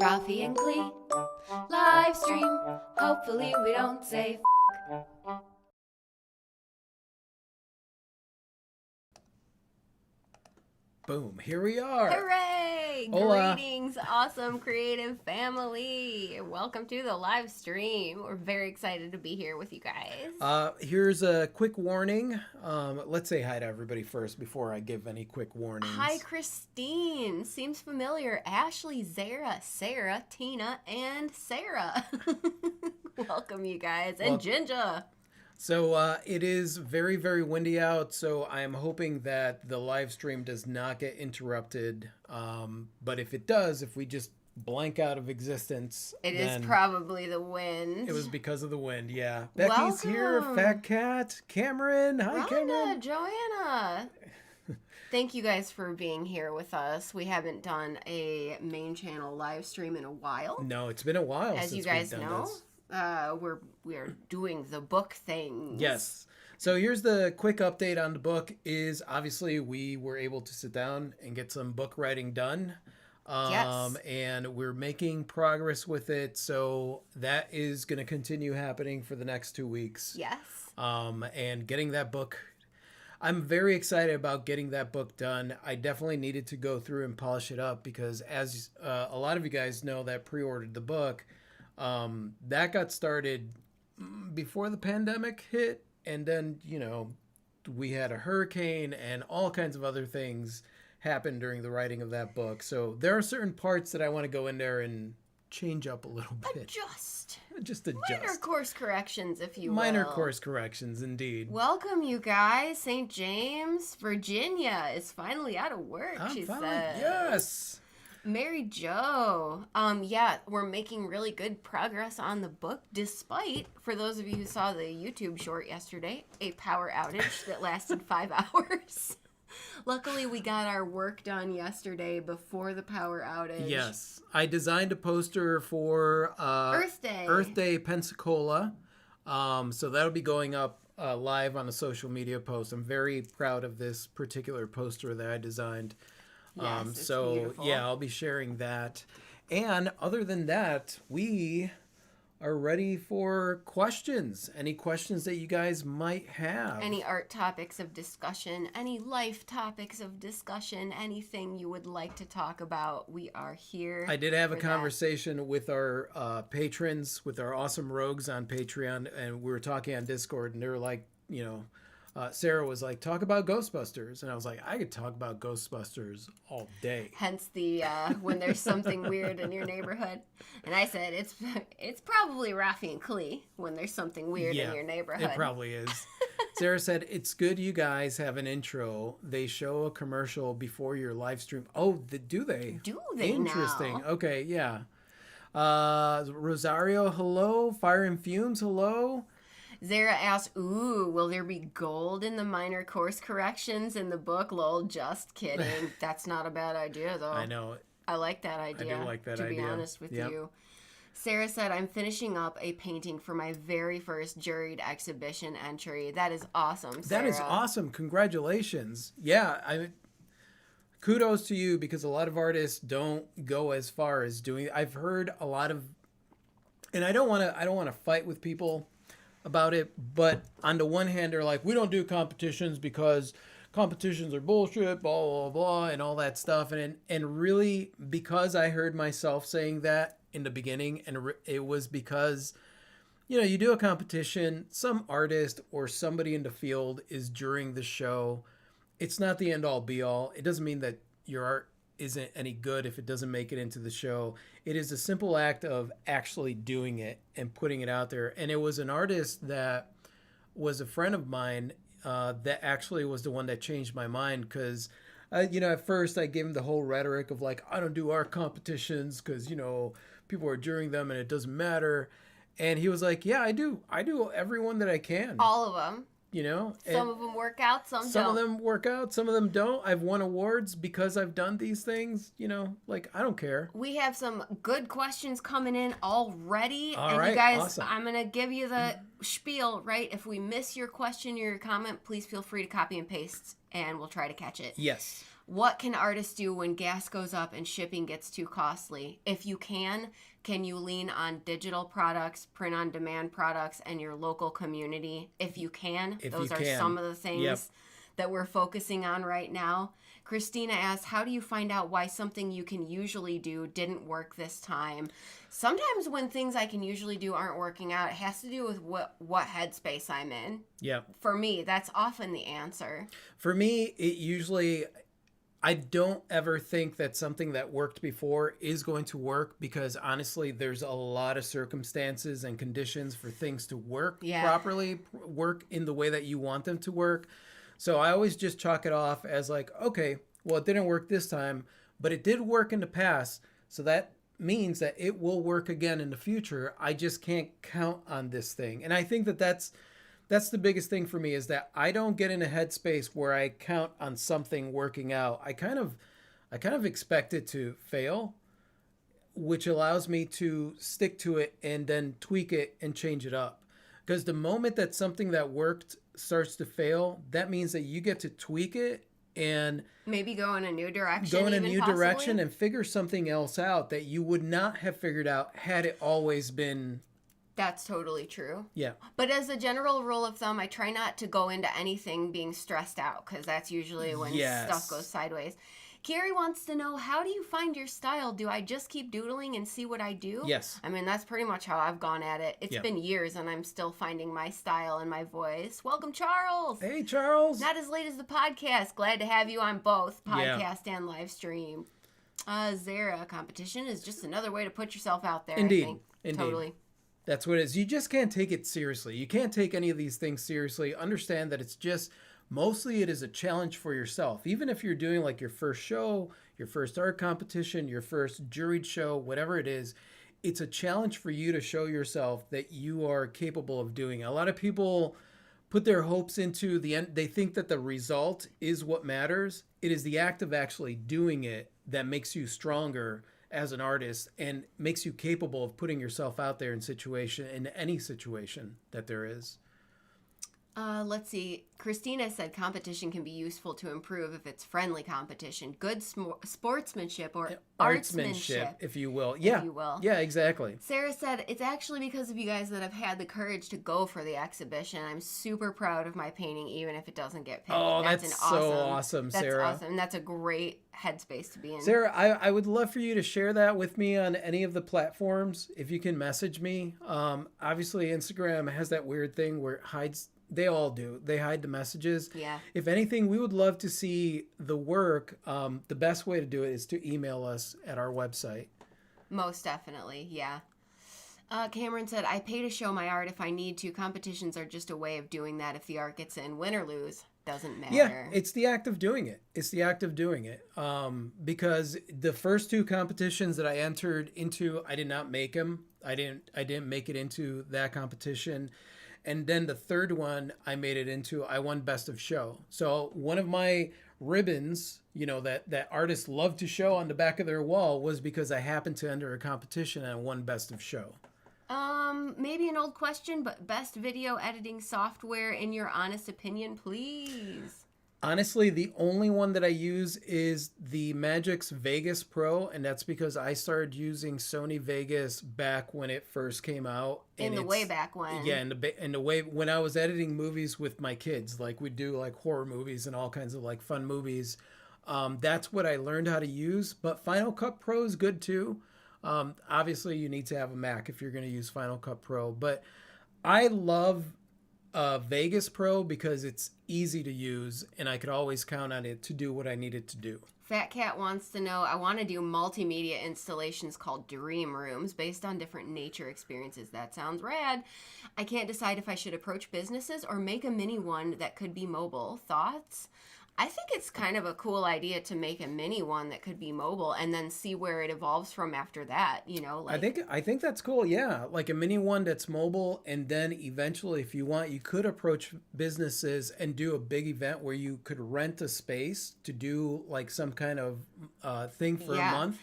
Rafi and Clee, live stream. Hopefully we don't say Boom, here we are. Hooray! Hola. Greetings, awesome creative family. Welcome to the live stream. We're very excited to be here with you guys. Here's a quick warning. Let's say hi to everybody first before I give any quick warnings. Hi, Christine. Seems familiar. Ashley, Zara, Sarah, Tina, and Sarah. Welcome, you guys. And Ginger. So it is very, very windy out, so I'm hoping that the live stream does not get interrupted. But if it does, if we just blank out of existence, it is probably the wind. It was because of the wind, yeah. Becky's here, Fat Cat, Cameron. Hi, Rhonda, Cameron. Joanna. Thank you guys for being here with us. We haven't done a main channel live stream in a while. No, it's been a while as since you guys we've done know. this. We're doing the book things. Yes. So here's the quick update on the book is obviously we were able to sit down and get some book writing done. Yes. And we're making progress with it. So that is going to continue happening for the next 2 weeks. Yes. And getting that book, I'm very excited about getting that book done. I definitely needed to go through and polish it up because as a lot of you guys know that pre-ordered the book, that got started before the pandemic hit, and then we had a hurricane and all kinds of other things happened during the writing of that book. So there are certain parts that I want to go in there and change up a little bit. Just adjust. Minor course corrections, if you will. Minor course corrections, indeed. Welcome, you guys. St. James, Virginia is finally out of work, she said. Yes. Mary Jo. Yeah, we're making really good progress on the book, despite, for those of you who saw the YouTube short yesterday, a power outage that lasted 5 hours. Luckily, we got our work done yesterday before the power outage. Yes. I designed a poster for Earth Day Pensacola. So that'll be going up live on a social media post. I'm very proud of this particular poster that I designed. Yes, so beautiful. Yeah, I'll be sharing that. And other than that, we are ready for questions. Any questions that you guys might have? Any art topics of discussion, any life topics of discussion, anything you would like to talk about, we are here. I did have a conversation with our patrons, with our awesome rogues on Patreon, and we were talking on Discord, and they were like, Sarah was like, talk about Ghostbusters. And I was like, I could talk about Ghostbusters all day. Hence the when there's something weird in your neighborhood. And I said, it's probably Rafi and Clee when there's something weird in your neighborhood. It probably is. Sarah said, it's good you guys have an intro. They show a commercial before your live stream. Oh, do they? Do they Interesting. now? Okay, yeah. Rosario, hello. Fire and Fumes, hello. Zara asked, ooh, will there be gold in the minor course corrections in the book? Lol, just kidding. That's not a bad idea, though. I know. I like that idea. I do like that idea. To be honest with you. Sarah said, I'm finishing up a painting for my very first juried exhibition entry. That is awesome, Sarah. That is awesome. Congratulations. Yeah, kudos to you because a lot of artists don't go as far as doing. I've heard a lot of, and I don't want to fight with people about it, but on the one hand they're like, we don't do competitions because competitions are bullshit, blah blah blah, and all that stuff, and really because I heard myself saying that in the beginning, and it was because you do a competition, some artist or somebody in the field is during the show. It's not the end all be all. It doesn't mean that your art isn't any good if it doesn't make it into the show. It is a simple act of actually doing it and putting it out there. And it was an artist that was a friend of mine that actually was the one that changed my mind because, at first I gave him the whole rhetoric of like, I don't do art competitions because, people are during them and it doesn't matter. And he was like, yeah, I do. I do every one that I can. All of them. Some of them work out, some don't. Some of them work out, some of them don't. I've won awards because I've done these things, like I don't care. We have some good questions coming in already. All right, you guys, awesome. I'm going to give you the spiel, right? If we miss your question or your comment, please feel free to copy and paste and we'll try to catch it. Yes. What can artists do when gas goes up and shipping gets too costly? If you can you lean on digital products, print on demand products, and your local community? If you can, those are some of the things that we're focusing on right now. Christina asks, how do you find out why something you can usually do didn't work this time? Sometimes when things I can usually do aren't working out, it has to do with what headspace I'm in. Yeah. For me, that's often the answer. For me, it usually, I don't ever think that something that worked before is going to work, because honestly, there's a lot of circumstances and conditions for things to work properly, work in the way that you want them to work. So I always just chalk it off as like, okay, well, it didn't work this time, but it did work in the past. So that means that it will work again in the future. I just can't count on this thing. And I think that that's the biggest thing for me, is that I don't get in a headspace where I count on something working out. I kind of expect it to fail, which allows me to stick to it and then tweak it and change it up. Because the moment that something that worked starts to fail, that means that you get to tweak it and maybe go in a new direction. And figure something else out that you would not have figured out had it always been. That's totally true. Yeah. But as a general rule of thumb, I try not to go into anything being stressed out, because that's usually when stuff goes sideways. Carrie wants to know, how do you find your style? Do I just keep doodling and see what I do? Yes. I mean, that's pretty much how I've gone at it. It's been years and I'm still finding my style and my voice. Welcome, Charles. Hey, Charles. Not as late as the podcast. Glad to have you on both podcast and live stream. Zara, competition is just another way to put yourself out there. Indeed. I think. Indeed. Totally. That's what it is. You just can't take it seriously. You can't take any of these things seriously. Understand that it's just, mostly it is a challenge for yourself. Even if you're doing like your first show, your first art competition, your first juried show, whatever it is, it's a challenge for you to show yourself that you are capable of doing it. A lot of people put their hopes into the end. They think that the result is what matters. It is the act of actually doing it that makes you stronger as an artist and makes you capable of putting yourself out there in any situation that there is. Let's see. Christina said competition can be useful to improve if it's friendly competition, good sportsmanship or artsmanship, if you will. Yeah. If you will. Yeah, exactly. Sarah said, it's actually because of you guys that I've had the courage to go for the exhibition. I'm super proud of my painting, even if it doesn't get picked. Oh, that's so awesome, Sarah. That's awesome. And that's a great headspace to be in. Sarah, I would love for you to share that with me on any of the platforms. If you can message me. Obviously, Instagram has that weird thing where it hides. They all do. They hide the messages. Yeah. If anything, we would love to see the work. The best way to do it is to email us at our website. Most definitely, yeah. Cameron said, I pay to show my art if I need to. Competitions are just a way of doing that. If the art gets in, win or lose, doesn't matter. Yeah, it's the act of doing it. It's the act of doing it. Because the first two competitions that I entered into, I did not make them. I didn't make it into that competition. And then the third one I made it into, I won Best of Show. So one of my ribbons, that artists love to show on the back of their wall was because I happened to enter a competition and I won Best of Show. Maybe an old question, but best video editing software in your honest opinion, please. Honestly, the only one that I use is the Magix Vegas Pro, and that's because I started using Sony Vegas back when it first came out. In the way back when. Yeah, in the way when I was editing movies with my kids, like we'd do like horror movies and all kinds of like fun movies. That's what I learned how to use, but Final Cut Pro is good too. Obviously, you need to have a Mac if you're going to use Final Cut Pro, but I love Vegas Pro because it's easy to use and I could always count on it to do what I needed to do. Fat Cat wants to know, I want to do multimedia installations called dream rooms based on different nature experiences. That sounds rad. I can't decide if I should approach businesses or make a mini one that could be mobile. Thoughts? I think it's kind of a cool idea to make a mini one that could be mobile and then see where it evolves from after that, I think that's cool, yeah. Like a mini one that's mobile, and then eventually, if you want, you could approach businesses and do a big event where you could rent a space to do like some kind of thing for a month.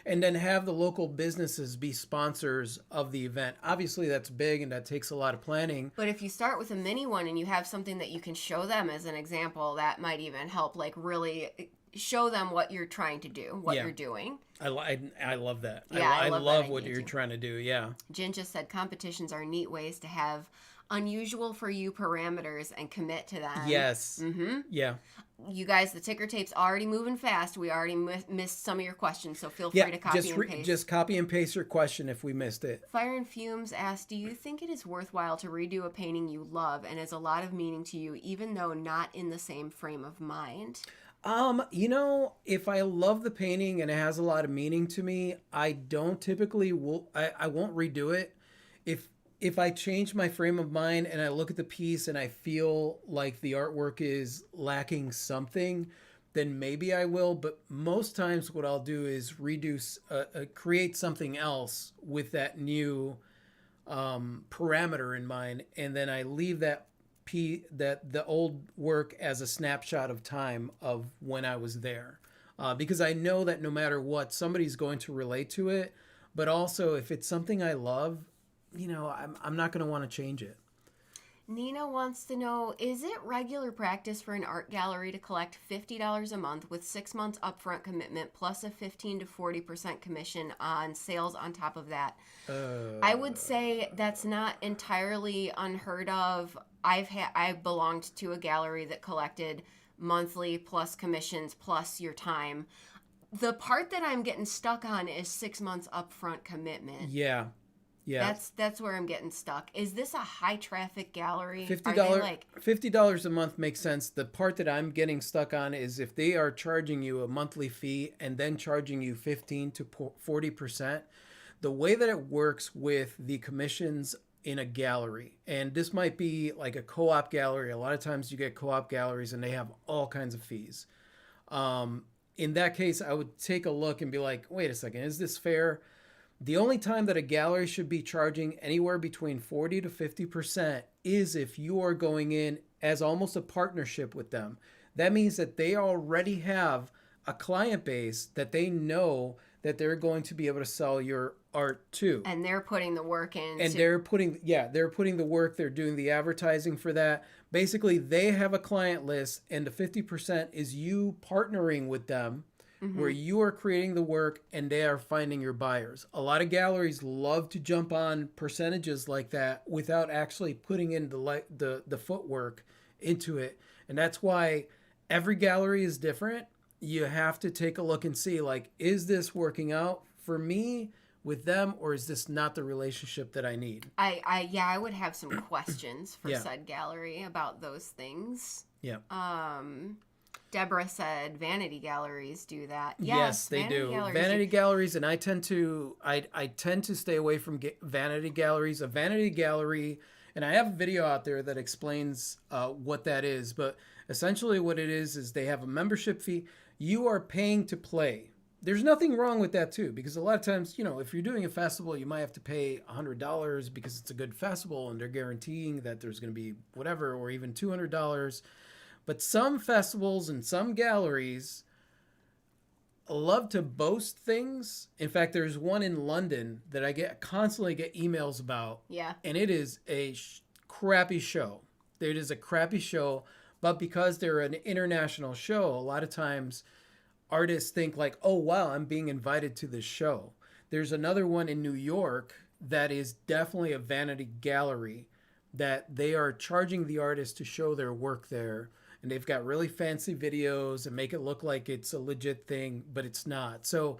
And then have the local businesses be sponsors of the event. Obviously, that's big and that takes a lot of planning. But if you start with a mini one and you have something that you can show them as an example, that might even help like really show them what you're trying to do, what Yeah. you're doing. I love that. Yeah, I love that what idea you're too. trying to do. Yeah. Jen just said competitions are neat ways to have unusual for you parameters and commit to them. Yes. Mm-hmm. Yeah. You guys, the ticker tape's already moving fast. We already missed some of your questions, so feel free to copy and paste. Just copy and paste your question if we missed it. Fire and Fumes asked, do you think it is worthwhile to redo a painting you love and has a lot of meaning to you, even though not in the same frame of mind? If I love the painting and it has a lot of meaning to me, I don't typically I won't redo it. If I change my frame of mind and I look at the piece and I feel like the artwork is lacking something, then maybe I will. But most times what I'll do is create something else with that new parameter in mind. And then I leave that the old work as a snapshot of time of when I was there. Because I know that no matter what, somebody's going to relate to it. But also if it's something I love, I'm not going to want to change it. Nina wants to know, is it regular practice for an art gallery to collect $50 a month with 6 months upfront commitment plus a 15 to 40% commission on sales on top of that? I would say that's not entirely unheard of. I belonged to a gallery that collected monthly plus commissions plus your time. The part that I'm getting stuck on is 6 months upfront commitment. Yeah. Yeah. That's where I'm getting stuck. Is this a high traffic gallery? $50 a month makes sense. The part that I'm getting stuck on is if they are charging you a monthly fee and then charging you 15 to 40%, the way that it works with the commissions in a gallery, and this might be like a co-op gallery. A lot of times you get co-op galleries and they have all kinds of fees. In that case, I would take a look and be like, wait a second, is this fair? The only time that a gallery should be charging anywhere between 40 to 50% is if you are going in as almost a partnership with them. That means that they already have a client base that they know that they're going to be able to sell your art to. And they're putting the work in. And they're putting the work, they're doing the advertising for that. Basically, they have a client list and the 50% is you partnering with them. Mm-hmm. Where you are creating the work and they are finding your buyers. A lot of galleries love to jump on percentages like that without actually putting in the footwork into it. And that's why every gallery is different. You have to take a look and see, like, is this working out for me with them, or is this not the relationship that I need? I would have some questions for said gallery about those things. Yeah. Deborah said vanity galleries do that. Yes, they do. Vanity galleries, and I tend to stay away from vanity galleries. A vanity gallery, and I have a video out there that explains what that is. But essentially, what it is they have a membership fee. You are paying to play. There's nothing wrong with that too, because a lot of times, if you're doing a festival, you might have to pay $100 because it's a good festival, and they're guaranteeing that there's going to be whatever, or even $200. But some festivals and some galleries love to boast things. In fact, there's one in London that I constantly get emails about. Yeah. And it is a crappy show. It is a crappy show, but because they're an international show, a lot of times artists think like, oh, wow, I'm being invited to this show. There's another one in New York that is definitely a vanity gallery that they are charging the artist to show their work there. And they've got really fancy videos and make it look like it's a legit thing, but it's not. So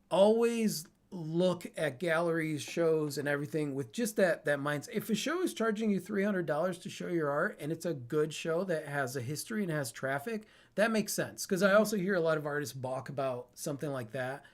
always look at galleries, shows, and everything with just that mindset. If a show is charging you $300 to show your art and it's a good show that has a history and has traffic, that makes sense. Because I also hear a lot of artists balk about something like that.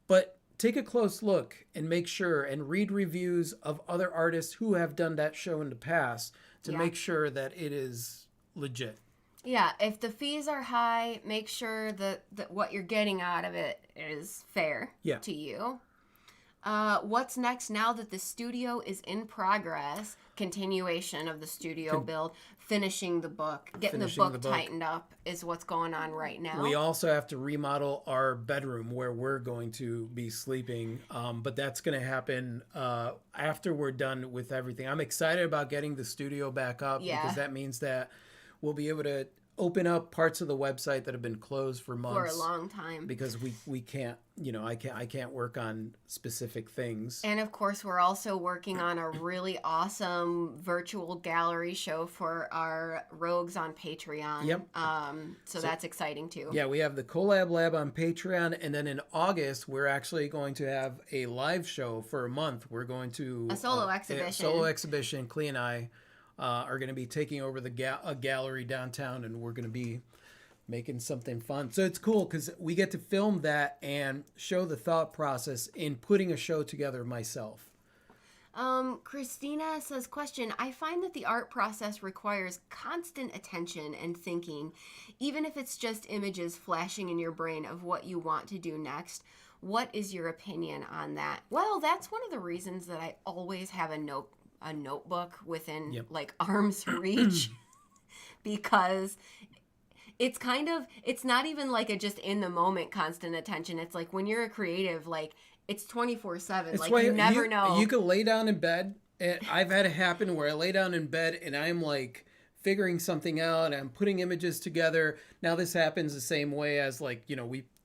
But take a close look and make sure and read reviews of other artists who have done that show in the past to make sure that it is legit. Yeah, if the fees are high, make sure that what you're getting out of it is fair to you. What's next now that the studio is in progress? Continuation of the studio build, finishing the book, getting the book tightened up is what's going on right now. We also have to remodel our bedroom where we're going to be sleeping, but that's going to happen after we're done with everything. I'm excited about getting the studio back up because that means that we'll be able to open up parts of the website that have been closed for months for a long time because we can't, I can't work on specific things. And of course, we're also working on a really awesome virtual gallery show for our rogues on Patreon. Yep. So that's exciting too. Yeah, we have the Collab Lab on Patreon, and then in August we're actually going to have a live show for a month. We're going to a solo exhibition. Solo exhibition. Clee and I are going to be taking over a gallery downtown, and we're going to be making something fun. So it's cool because we get to film that and show the thought process in putting a show together myself. Christina says, question, I find that the art process requires constant attention and thinking, even if it's just images flashing in your brain of what you want to do next. What is your opinion on that? Well, that's one of the reasons that I always have a notebook within like arm's reach because it's not even like a just in the moment constant attention. It's like when you're a creative, like it's 24/7. Like you never know. You could lay down in bed. And I've had it happen where I lay down in bed and I'm like figuring something out. I'm putting images together. Now this happens the same way as like,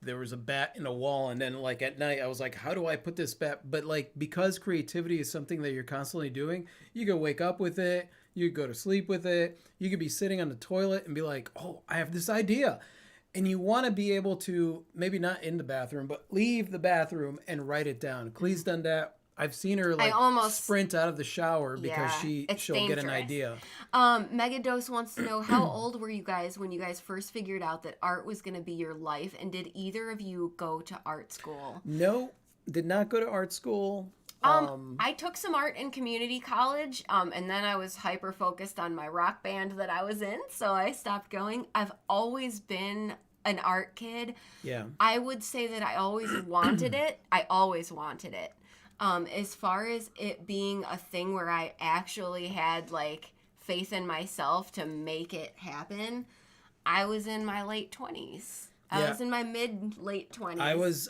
there was a bat in a wall, and then like at night I was like, how do I put this bat? But like, because creativity is something that you're constantly doing, you could wake up with it. You could go to sleep with it. You could be sitting on the toilet and be like, oh, I have this idea. And you want to be able to, maybe not in the bathroom, but leave the bathroom and write it down. Clee's done that. I've seen her like sprint out of the shower because she'll dangerous. get an idea. Megadose wants to know, how old were you guys when you guys first figured out that art was going to be your life? And did either of you go to art school? No, did not go to art school. I took some art in community college, and then I was hyper focused on my rock band that I was in, so I stopped going. I've always been an art kid. Yeah. I would say that I always wanted it. I always wanted it. As far as it being a thing where I actually had like faith in myself to make it happen, I was in my late 20s. I was in my late 20s.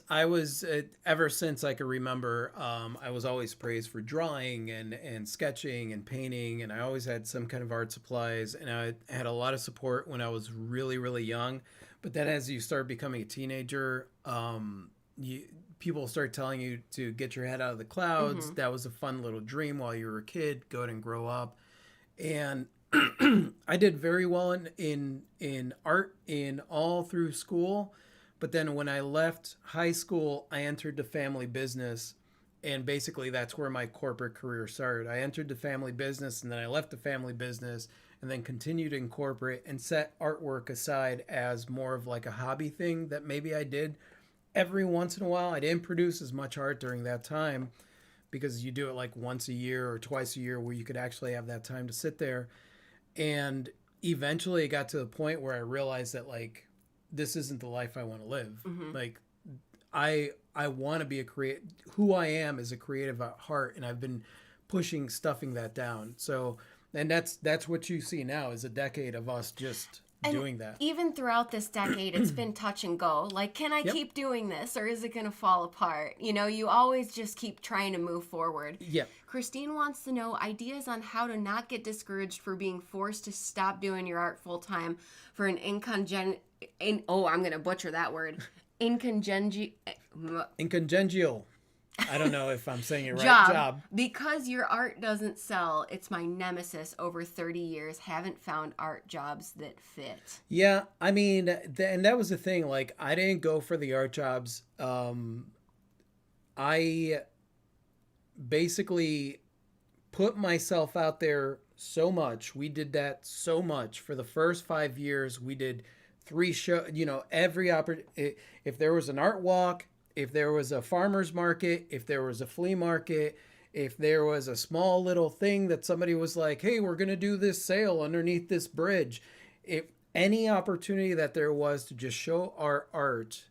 I was ever since I could remember, I was always praised for drawing and sketching and painting, and I always had some kind of art supplies, and I had a lot of support when I was really, really young. But then as you start becoming a teenager, people start telling you to get your head out of the clouds. Mm-hmm. That was a fun little dream while you were a kid. Go ahead and grow up. And I did very well in art in all through school. But then when I left high school, I entered the family business. And basically that's where my corporate career started. I entered the family business, and then I left the family business and then continued in corporate and set artwork aside as more of like a hobby thing that maybe I did every once in a while. I didn't produce as much art during that time because you do it like once a year or twice a year where you could actually have that time to sit there. And eventually it got to the point where I realized that like, this isn't the life I want to live. Mm-hmm. Like I want to be who I am is a creative at heart. And I've been stuffing that down. So, and that's what you see now is a decade of us just doing that. Even throughout this decade, it's been touch and go. Like, can I keep doing this, or is it going to fall apart? You always just keep trying to move forward. Yep. Christine wants to know ideas on how to not get discouraged for being forced to stop doing your art full time for an I'm going to butcher that word. Incongenial. I don't know if I'm saying it right. Job. Because your art doesn't sell, it's my nemesis. Over 30 years, haven't found art jobs that fit. Yeah, I mean, and that was the thing. Like, I didn't go for the art jobs. I basically put myself out there so much. We did that so much. For the first 5 years, we did 3 shows. Every opportunity. If there was an art walk, if there was a farmer's market, if there was a flea market, if there was a small little thing that somebody was like, hey, we're going to do this sale underneath this bridge. If any opportunity that there was to just show our art,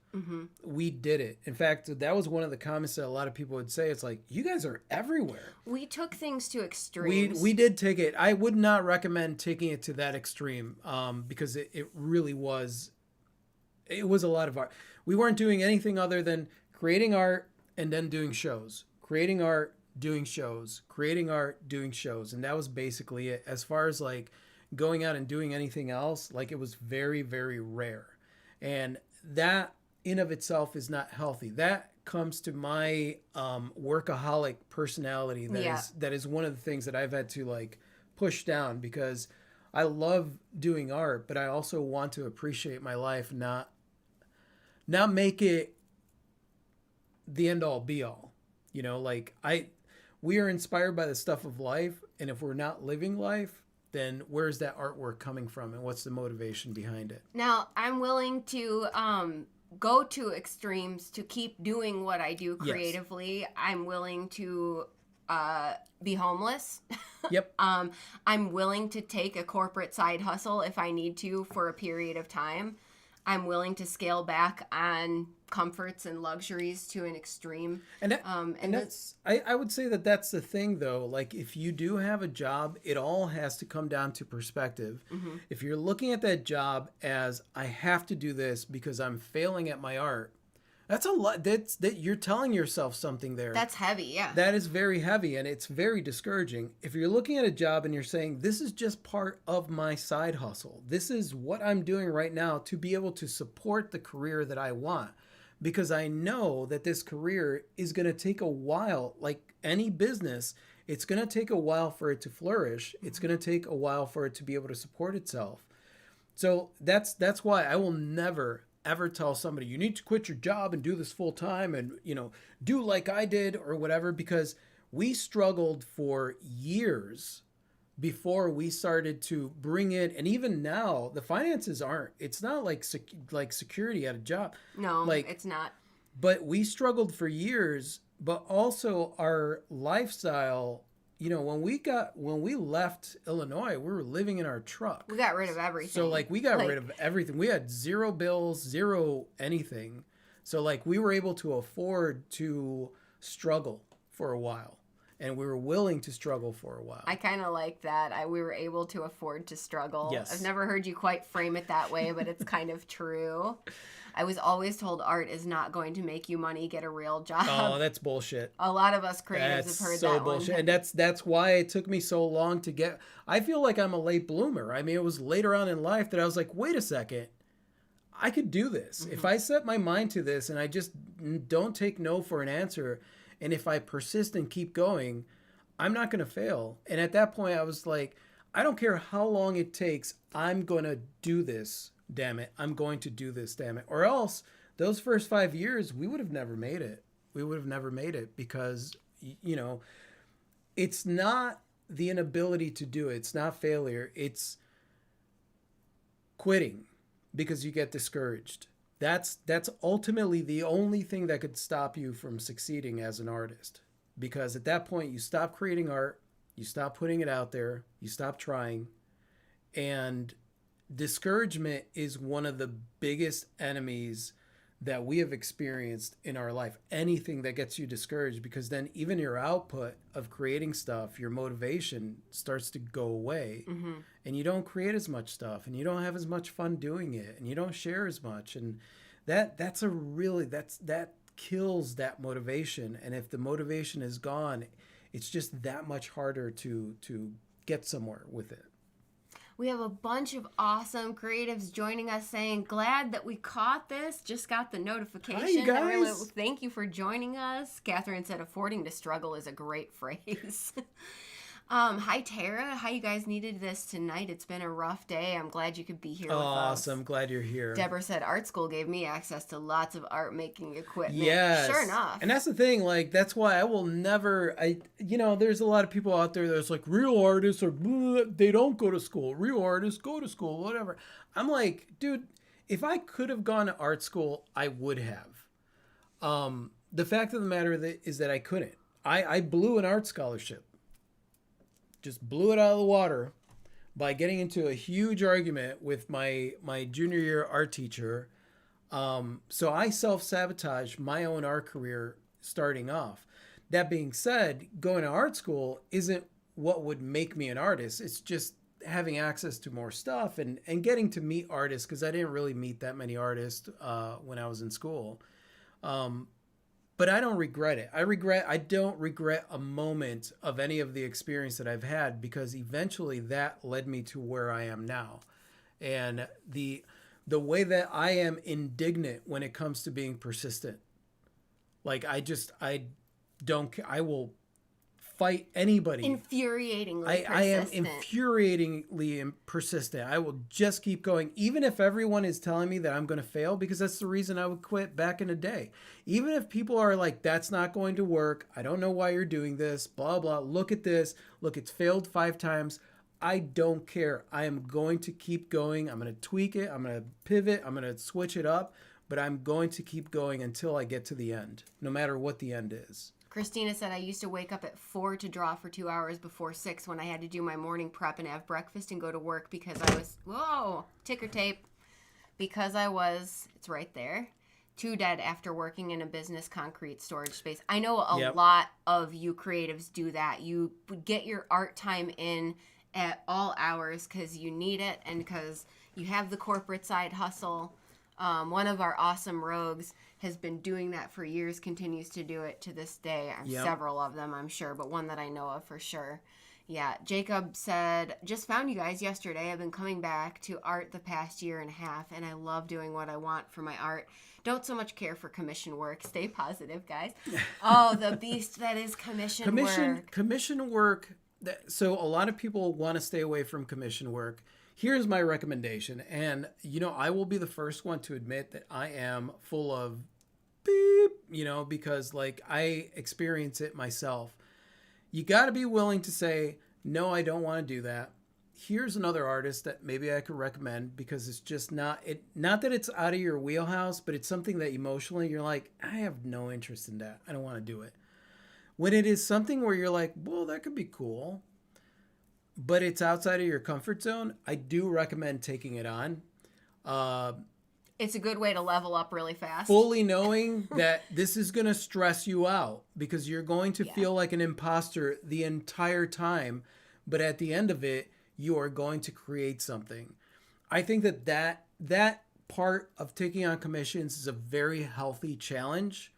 we did it. In fact, that was one of the comments that a lot of people would say. It's like, you guys are everywhere. We took things to extremes. We did take it. I would not recommend taking it to that extreme because it really was. It was a lot of art. We weren't doing anything other than creating art and then doing shows. Creating art, doing shows. Creating art, doing shows. And that was basically it. As far as like going out and doing anything else, like it was very, very rare. And that in of itself is not healthy. That comes to my workaholic personality. That is one of the things that I've had to like push down, because I love doing art, but I also want to appreciate my life, not make it the end all be all. You know, like we are inspired by the stuff of life, and if we're not living life, then where's that artwork coming from, and what's the motivation behind it? Now, I'm willing to go to extremes to keep doing what I do creatively. Yes. I'm willing to be homeless. Yep. I'm willing to take a corporate side hustle if I need to for a period of time. I'm willing to scale back on comforts and luxuries to an extreme. And that's I would say that that's the thing, though. Like, if you do have a job, it all has to come down to perspective. Mm-hmm. If you're looking at that job as, I have to do this because I'm failing at my art, that's a lot. That you're telling yourself something there. That's heavy, yeah. That is very heavy, and it's very discouraging. If you're looking at a job and you're saying, this is just part of my side hustle. This is what I'm doing right now to be able to support the career that I want. Because I know that this career is going to take a while. Like any business, it's going to take a while for it to flourish. It's going to take a while for it to be able to support itself. So that's why I will never ever tell somebody, you need to quit your job and do this full time and, you know, do like I did or whatever, because we struggled for years before we started to bring in, and even now the finances it's not like security at a job. No, like, it's not. But we struggled for years, but also our lifestyle. You know, when we left Illinois, we were living in our truck. We got rid of everything. So like we got rid of everything. We had zero bills, zero anything. So like we were able to afford to struggle for a while. And we were willing to struggle for a while. I kind of like that. We were able to afford to struggle. Yes. I've never heard you quite frame it that way, but it's kind of true. I was always told art is not going to make you money. Get a real job. Oh, that's bullshit. A lot of us creatives have heard that bullshit. And that's why it took me so long to get. I feel like I'm a late bloomer. I mean, it was later on in life that I was like, wait a second. I could do this. Mm-hmm. If I set my mind to this and I just don't take no for an answer, and if I persist and keep going, I'm not going to fail. And at that point, I was like, I don't care how long it takes. I'm going to do this, damn it. I'm going to do this, damn it. Or else, those first 5 years, we would have never made it. We would have never made it because, you know, it's not the inability to do it. It's not failure. It's quitting because you get discouraged. That's ultimately the only thing that could stop you from succeeding as an artist. Because at that point, you stop creating art, you stop putting it out there, you stop trying. And discouragement is one of the biggest enemies that we have experienced in our life. Anything that gets you discouraged, because then even your output of creating stuff, your motivation starts to go away. Mm-hmm. And you don't create as much stuff, and you don't have as much fun doing it, and you don't share as much. And that kills that motivation. And if the motivation is gone, it's just that much harder to get somewhere with it. We have a bunch of awesome creatives joining us saying, glad that we caught this. Just got the notification. Hi, you guys. Really, thank you for joining us. Catherine said, affording to struggle is a great phrase. Hi, Tara. How you guys needed this tonight? It's been a rough day. I'm glad you could be here with us. Awesome. Glad you're here. Deborah said, art school gave me access to lots of art making equipment. Yes. Sure enough. And that's the thing. Like, that's why I will never, there's a lot of people out there that's like, real artists are, they don't go to school. Real artists go to school, whatever. I'm like, dude, if I could have gone to art school, I would have. The fact of the matter is that I couldn't. I blew an art scholarship. Just blew it out of the water by getting into a huge argument with my junior year art teacher. So I self-sabotaged my own art career starting off. That being said, going to art school isn't what would make me an artist. It's just having access to more stuff and getting to meet artists, because I didn't really meet that many artists when I was in school. But But I don't regret it. I don't regret a moment of any of the experience that I've had, because eventually that led me to where I am now. And the way that I am indignant when it comes to being persistent. Like I will fight anybody. Infuriatingly I am persistent. infuriatingly persistent. I will just keep going, even if everyone is telling me that I'm going to fail, because that's the reason I would quit back in the day. Even if people are like, that's not going to work. I don't know why you're doing this, blah, blah. Look at this. Look, it's failed 5 times. I don't care. I am going to keep going. I'm going to tweak it. I'm going to pivot. I'm going to switch it up. But I'm going to keep going until I get to the end, no matter what the end is. Christina said, I used to wake up at 4 to draw for 2 hours before 6 when I had to do my morning prep and have breakfast and go to work because I was, ticker tape, because I was, it's right there, too dead after working in a business concrete storage space. I know a lot of you creatives do that. You get your art time in at all hours because you need it and because you have the corporate side hustle. One of our awesome rogues has been doing that for years, continues to do it to this day. Several of them, I'm sure, but one that I know of for sure. Yeah, Jacob said, just found you guys yesterday. I've been coming back to art the past year and a half, and I love doing what I want for my art. Don't so much care for commission work. Stay positive, guys. Oh, the beast that is commission work. Commission work. So a lot of people want to stay away from commission work. Here's my recommendation. And, I will be the first one to admit that I am full of beep, because I experience it myself. You got to be willing to say, no, I don't want to do that. Here's another artist that maybe I could recommend, because it's just not that it's out of your wheelhouse, but it's something that emotionally you're like, I have no interest in that. I don't want to do it. When it is something where you're like, well, that could be cool, but it's outside of your comfort zone, I do recommend taking it on. It's a good way to level up really fast. Fully knowing that this is going to stress you out, because you're going to feel like an imposter the entire time. But at the end of it, you are going to create something. I think that part of taking on commissions is a very healthy challenge.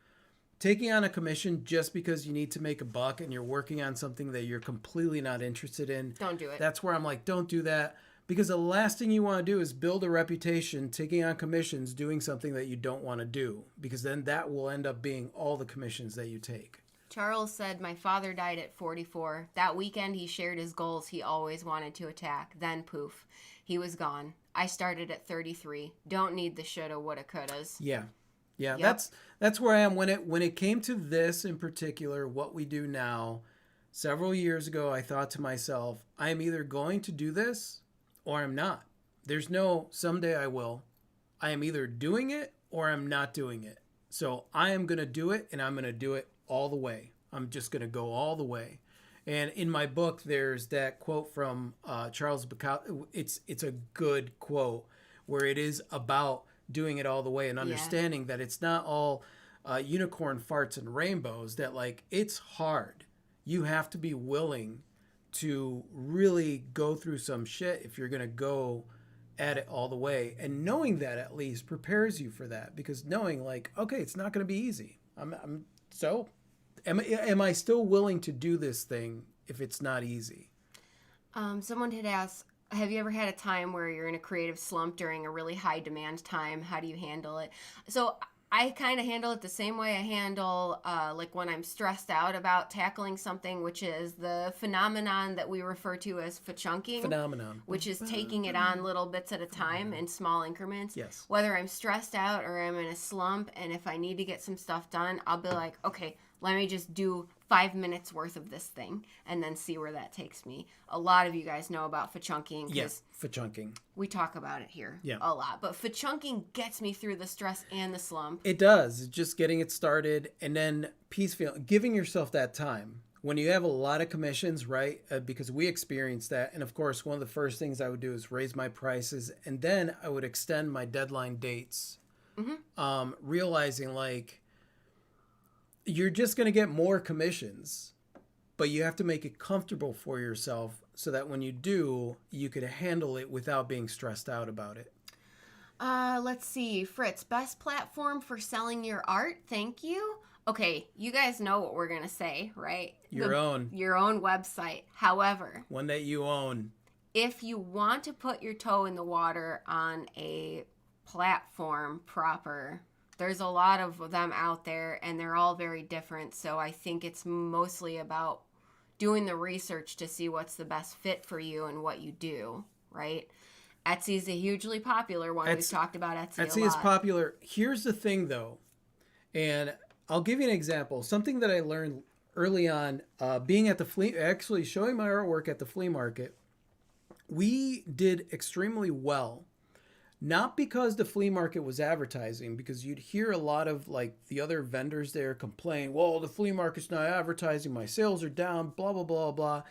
Taking on a commission just because you need to make a buck and you're working on something that you're completely not interested in. Don't do it. That's where I'm like, don't do that. Because the last thing you want to do is build a reputation taking on commissions, doing something that you don't want to do. Because then that will end up being all the commissions that you take. Charles said, my father died at 44. That weekend he shared his goals he always wanted to attack. Then poof, he was gone. I started at 33. Don't need the shoulda, woulda, couldas. Yeah. Yeah, yep. That's where I am. When it came to this in particular, what we do now, several years ago, I thought to myself, I am either going to do this or I'm not. There's no someday I will. I am either doing it or I'm not doing it. So I am going to do it, and I'm going to do it all the way. I'm just going to go all the way. And in my book, there's that quote from Charles Bukowski. It's a good quote where it is about doing it all the way and understanding that it's not all unicorn farts and rainbows, that it's hard. You have to be willing to really go through some shit if you're going to go at it all the way. And knowing that at least prepares you for that, because knowing okay, it's not going to be easy. Am I still willing to do this thing if it's not easy? Someone had asked, have you ever had a time where you're in a creative slump during a really high demand time? How do you handle it? So I kind of handle it the same way I handle when I'm stressed out about tackling something, which is the phenomenon that we refer to as fa-chunking. Which is taking it on little bits at a time in small increments. Yes. Whether I'm stressed out or I'm in a slump, and if I need to get some stuff done, I'll be like, okay, let me just do 5 minutes worth of this thing and then see where that takes me. A lot of you guys know about fa-chunking. Yes, fa-chunking. We talk about it here a lot. But fa-chunking gets me through the stress and the slump. It does. It's just getting it started, and then giving yourself that time. When you have a lot of commissions, right? Because we experienced that. And of course, one of the first things I would do is raise my prices, and then I would extend my deadline dates. Mm-hmm. Realizing you're just going to get more commissions, but you have to make it comfortable for yourself so that when you do, you could handle it without being stressed out about it. Let's see. Fritz, best platform for selling your art? Thank you. Okay, you guys know what we're gonna say, right? Your own. Your own website. However, One that you own. if you want to put your toe in the water on a platform proper, there's a lot of them out there and they're all very different. So I think it's mostly about doing the research to see what's the best fit for you and what you do, right? Etsy is a hugely popular one. We've talked about Etsy a lot. Etsy is popular. Here's the thing, though, and I'll give you an example. Something that I learned early on, being at the actually showing my artwork at the flea market, we did extremely well. Not because the flea market was advertising, because you'd hear a lot of like the other vendors there complain, well, the flea market's not advertising, my sales are down, blah, blah, blah, blah.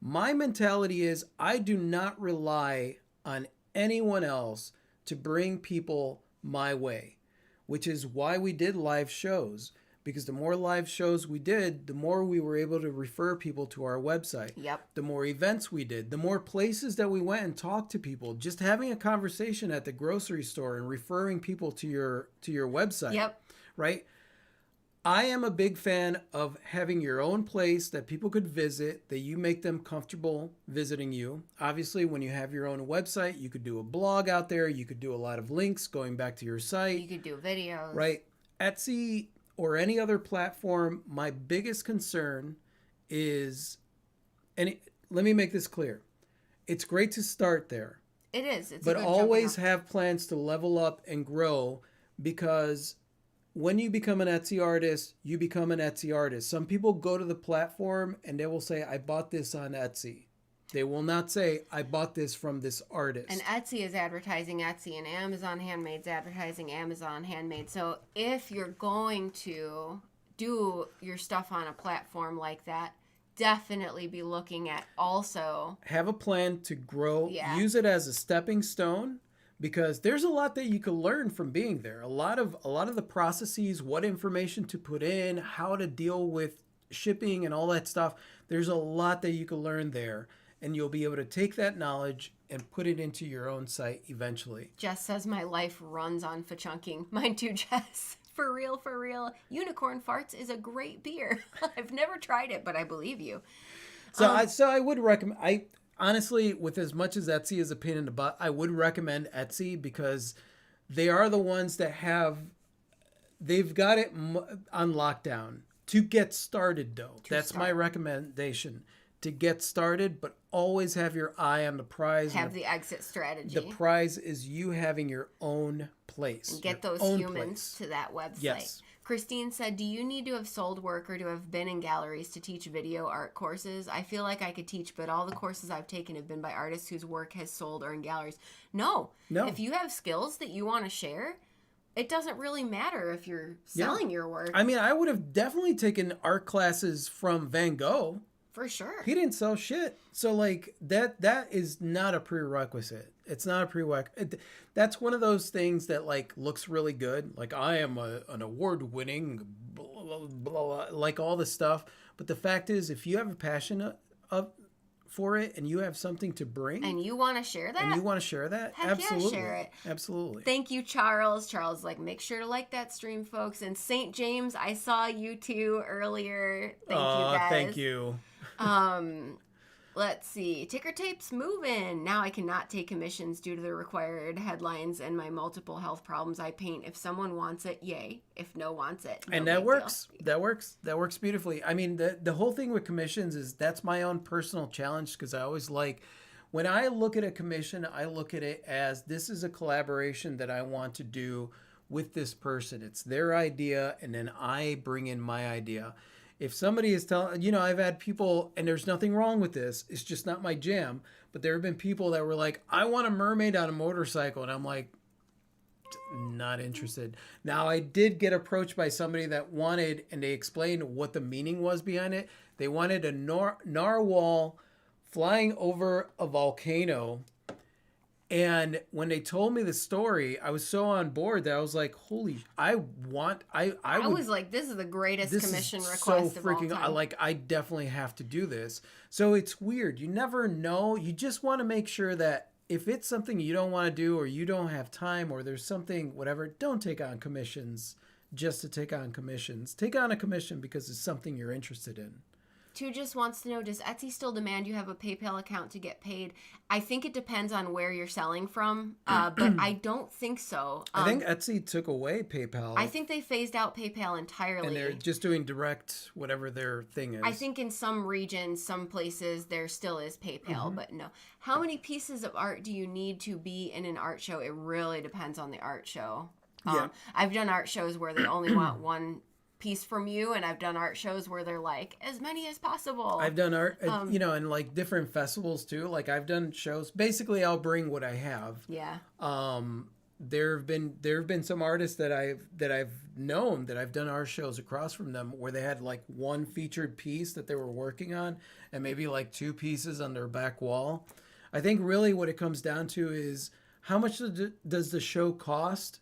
My mentality is I do not rely on anyone else to bring people my way, which is why we did live shows. Because the more live shows we did, the more we were able to refer people to our website. Yep. The more events we did, the more places that we went and talked to people. Just having a conversation at the grocery store and referring people to your website. Yep. Right? I am a big fan of having your own place that people could visit, that you make them comfortable visiting you. Obviously, when you have your own website, you could do a blog out there. You could do a lot of links going back to your site. You could do videos. Right? Etsy or any other platform, my biggest concern is, let me make this clear. It's great to start there. It is. It's but always have plans to level up and grow, because when you become an Etsy artist, you become an Etsy artist. Some people go to the platform and they will say, I bought this on Etsy. They will not say, I bought this from this artist. And Etsy is advertising Etsy, and Amazon Handmade's advertising Amazon Handmade. So if you're going to do your stuff on a platform like that, definitely be looking at also. Have a plan to grow. Yeah. Use it as a stepping stone, because there's a lot that you can learn from being there. A lot of the processes, what information to put in, how to deal with shipping and all that stuff. There's a lot that you can learn there. And you'll be able to take that knowledge and put it into your own site eventually. Jess says my life runs on fa-chunking. Mine too, Jess. For real, for real. Unicorn Farts is a great beer. I've never tried it, but I believe you. So I would recommend. I honestly, with as much as Etsy is a pain in the butt, I would recommend Etsy, because they are the ones that they've got it on lockdown. To get started, though, that's my recommendation. To get started, but always have your eye on the prize. Have the exit strategy. The prize is you having your own place. And get those humans to that website. Yes. Christine said, do you need to have sold work or to have been in galleries to teach video art courses? I feel like I could teach, but all the courses I've taken have been by artists whose work has sold or in galleries. No. If you have skills that you want to share, it doesn't really matter if you're selling your work. I mean, I would have definitely taken art classes from Van Gogh. For sure. He didn't sell shit. So, like, that is not a prerequisite. It's not a prerequisite. That's one of those things that, like, looks really good. Like, I am an award-winning, blah, blah, blah, like all this stuff. But the fact is, if you have a passion for it and you have something to bring. And you want to share that? Heck absolutely. Yeah, share it. Absolutely. Thank you, Charles. Charles, like, make sure to like that stream, folks. And St. James, I saw you too earlier. Thank you, guys. Thank you. Let's see. Ticker tape's moving. Now I cannot take commissions due to the required headlines and my multiple health problems I paint. If someone wants it, yay. If no wants it, no. And that works. That works beautifully. I mean, the whole thing with commissions is that's my own personal challenge, because I always like, when I look at a commission, I look at it as this is a collaboration that I want to do with this person. It's their idea, and then I bring in my idea. If somebody is telling, I've had people, and there's nothing wrong with this, it's just not my jam, but there have been people that were like, I want a mermaid on a motorcycle, and I'm like, not interested. Now, I did get approached by somebody that wanted, and they explained what the meaning was behind it. They wanted a narwhal flying over a volcano. And when they told me the story, I was so on board that I was like, holy, I was like, this is the greatest commission request so of all time. I definitely have to do this. So it's weird. You never know. You just want to make sure that if it's something you don't want to do, or you don't have time, or there's something, whatever, don't take on commissions just to take on commissions. Take on a commission because it's something you're interested in. Two just wants to know, does Etsy still demand you have a PayPal account to get paid? I think it depends on where you're selling from, but I don't think so. I think Etsy took away PayPal. I think they phased out PayPal entirely. And they're just doing direct, whatever their thing is. I think in some regions, some places, there still is PayPal, but no. How many pieces of art do you need to be in an art show? It really depends on the art show. Yeah. I've done art shows where they only want one piece from you, and I've done art shows where they're like, as many as possible. I've done art, and like different festivals too. Like I've done shows. Basically, I'll bring what I have. Yeah. There have been some artists that I've known that I've done art shows across from them where they had like one featured piece that they were working on and maybe like two pieces on their back wall. I think really what it comes down to is how much does the show cost?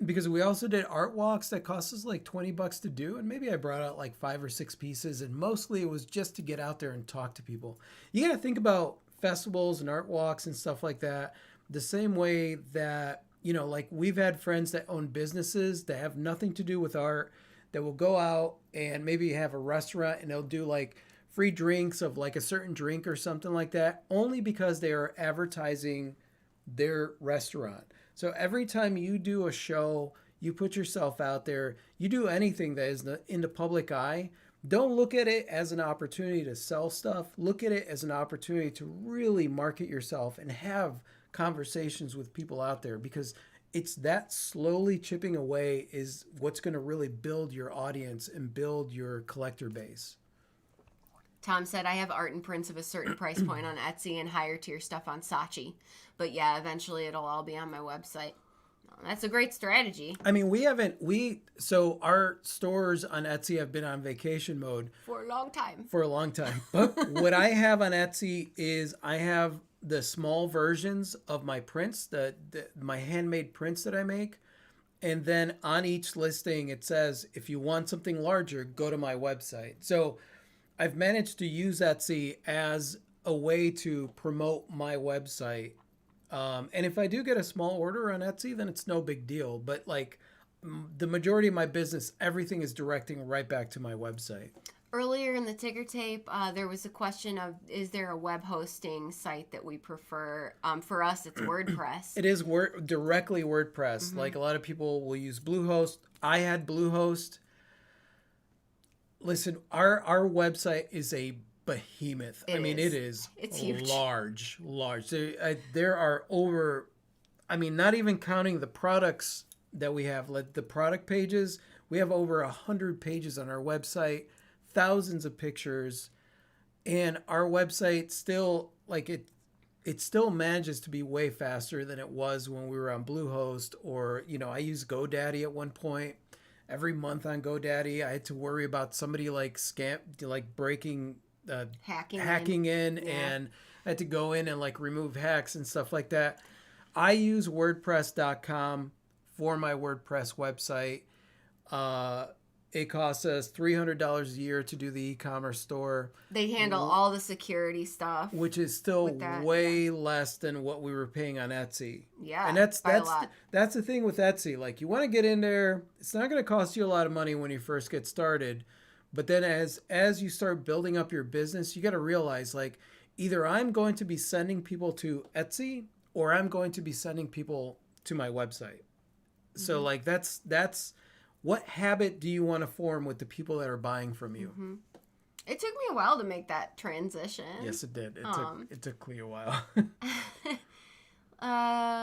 Because we also did art walks that cost us like $20 to do, and maybe I brought out like 5 or 6 pieces, and mostly it was just to get out there and talk to people. You got to think about festivals and art walks and stuff like that the same way that, like we've had friends that own businesses that have nothing to do with art that will go out and maybe have a restaurant and they'll do like free drinks of like a certain drink or something like that, only because they are advertising their restaurant. So every time you do a show, you put yourself out there, you do anything that is in the public eye, don't look at it as an opportunity to sell stuff. Look at it as an opportunity to really market yourself and have conversations with people out there, because it's that slowly chipping away is what's going to really build your audience and build your collector base. Tom said, I have art and prints of a certain price point on Etsy and higher tier stuff on Saatchi. But yeah, eventually it'll all be on my website. That's a great strategy. I mean, so our stores on Etsy have been on vacation mode. For a long time. But what I have on Etsy is I have the small versions of my prints, my handmade prints that I make. And then on each listing, it says, if you want something larger, go to my website. So I've managed to use Etsy as a way to promote my website. And if I do get a small order on Etsy, then it's no big deal. But like the majority of my business, everything is directing right back to my website. Earlier in the ticker tape, there was a question of, is there a web hosting site that we prefer? For us, it's WordPress. It is directly WordPress. Like a lot of people will use Bluehost. I had Bluehost. Listen, our website is a behemoth. It's huge. Large. There are over, not even counting the products that we have, like the product pages, we have over 100 pages on our website, thousands of pictures, and our website still, like it still manages to be way faster than it was when we were on Bluehost, or, I used GoDaddy at one point. Every month on GoDaddy, I had to worry about somebody breaking, hacking in, and I had to go in and like remove hacks and stuff like that. I use WordPress.com for my WordPress website. It costs us $300 a year to do the e-commerce store. They handle all the security stuff, which is still way less than what we were paying on Etsy. Yeah, and that's the thing with Etsy. Like, you want to get in there, it's not going to cost you a lot of money when you first get started, but then as you start building up your business, you got to realize, like, either I'm going to be sending people to Etsy or I'm going to be sending people to my website. So like that's what habit do you want to form with the people that are buying from you? It took me a while to make that transition. Yes, it did. It took me a while.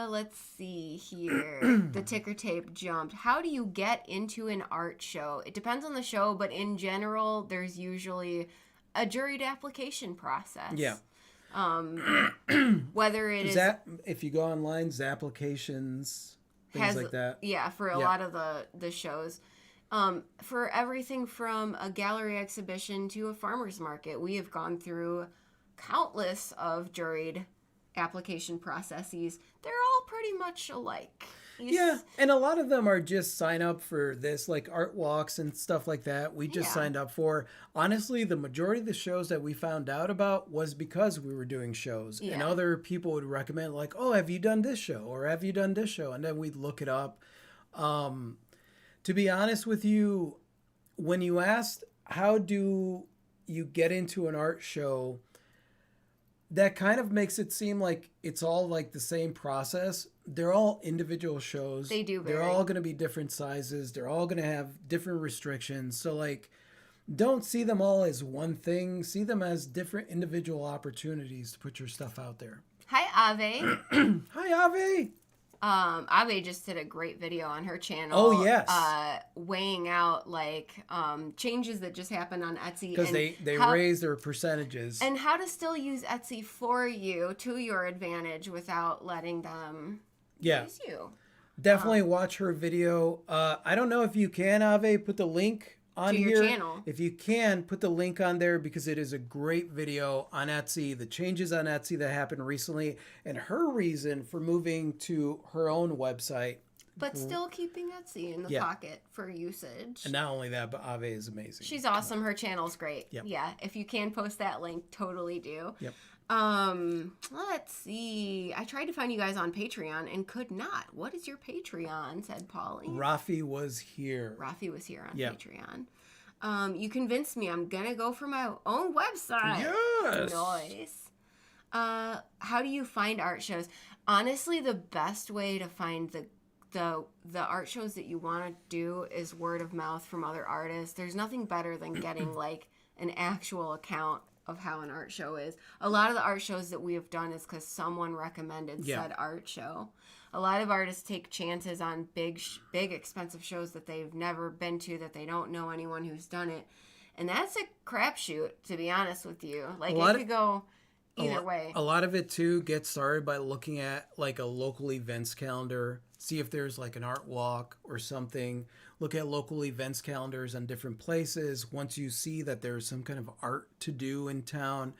Let's see here. The ticker tape jumped. How do you get into an art show? It depends on the show, but in general, there's usually a juried application process. Yeah. Whether it is if you go online, Zapplications, things like that. Yeah, for a lot of the shows. For everything from a gallery exhibition to a farmer's market, we have gone through countless of juried application processes. They're all pretty much alike. And a lot of them are just sign up for this, like art walks and stuff like that. We just signed up for. Honestly, the majority of the shows that we found out about was because we were doing shows. And other people would recommend, like, oh, have you done this show? Or have you done this show? And then we'd look it up. To be honest with you, when you asked how do you get into an art show, that kind of makes it seem like it's all like the same process. They're all individual shows. They do vary. They're all going to be different sizes. They're all going to have different restrictions. So like, don't see them all as one thing. See them as different individual opportunities to put your stuff out there. Hi, Ave. Hi, Ave. Ave just did a great video on her channel. Oh, yes. Weighing out like changes that just happened on Etsy. Because they raise their percentages. And how to still use Etsy for you to your advantage without letting them use you. Definitely watch her video. I don't know if you can, Ave, put the link on to here. Your channel. If you can, put the link on there because it is a great video on Etsy, the changes on Etsy that happened recently, and her reason for moving to her own website. But still keeping Etsy in the pocket for usage. And not only that, but Ave is amazing. She's awesome. Her channel's great. Yep. Yeah. If you can post that link, totally do. Yep. Let's see. I tried to find you guys on Patreon and could not. What is your Patreon? Said Polly. Rafi was here. Rafi was here on Patreon. You convinced me. I'm gonna go for my own website. Yes. Nice. How do you find art shows? Honestly, the best way to find the art shows that you want to do is word of mouth from other artists. There's nothing better than getting like an actual account of how an art show is. A lot of the art shows that we have done is because someone recommended said art show. A lot of artists take chances on big expensive shows that they've never been to, that they don't know anyone who's done it. And that's a crapshoot, to be honest with you. Like, it could go either way. A lot of it, too, gets started by looking at, like, a local events calendar. See if there's, like, an art walk or something. Look at local events calendars on different places. Once you see that there's some kind of art to do in town,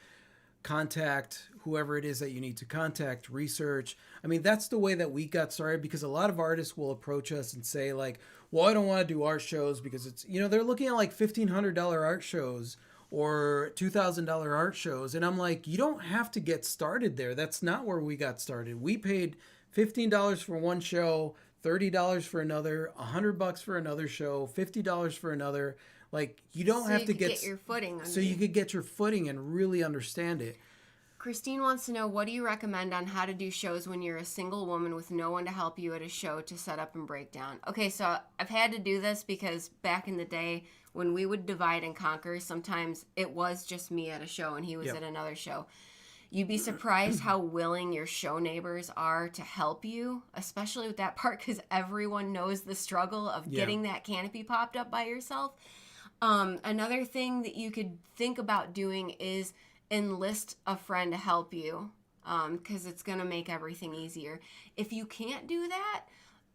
contact whoever it is that you need to contact, research. I mean, that's the way that we got started, because a lot of artists will approach us and say, like, well, I don't want to do art shows because it's, they're looking at like $1,500 art shows or $2,000 art shows. And I'm like, you don't have to get started there. That's not where we got started. We paid $15 for one show, $30 for another, $100 for another show, $50 for another. Like, you don't have to get your footing. So you could get your footing and really understand it. Christine wants to know, what do you recommend on how to do shows when you're a single woman with no one to help you at a show to set up and break down? Okay, so I've had to do this because back in the day when we would divide and conquer, sometimes it was just me at a show and he was at another show. You'd be surprised how willing your show neighbors are to help you, especially with that part, because everyone knows the struggle of getting that canopy popped up by yourself. Another thing that you could think about doing is enlist a friend to help you, because it's going to make everything easier. If you can't do that,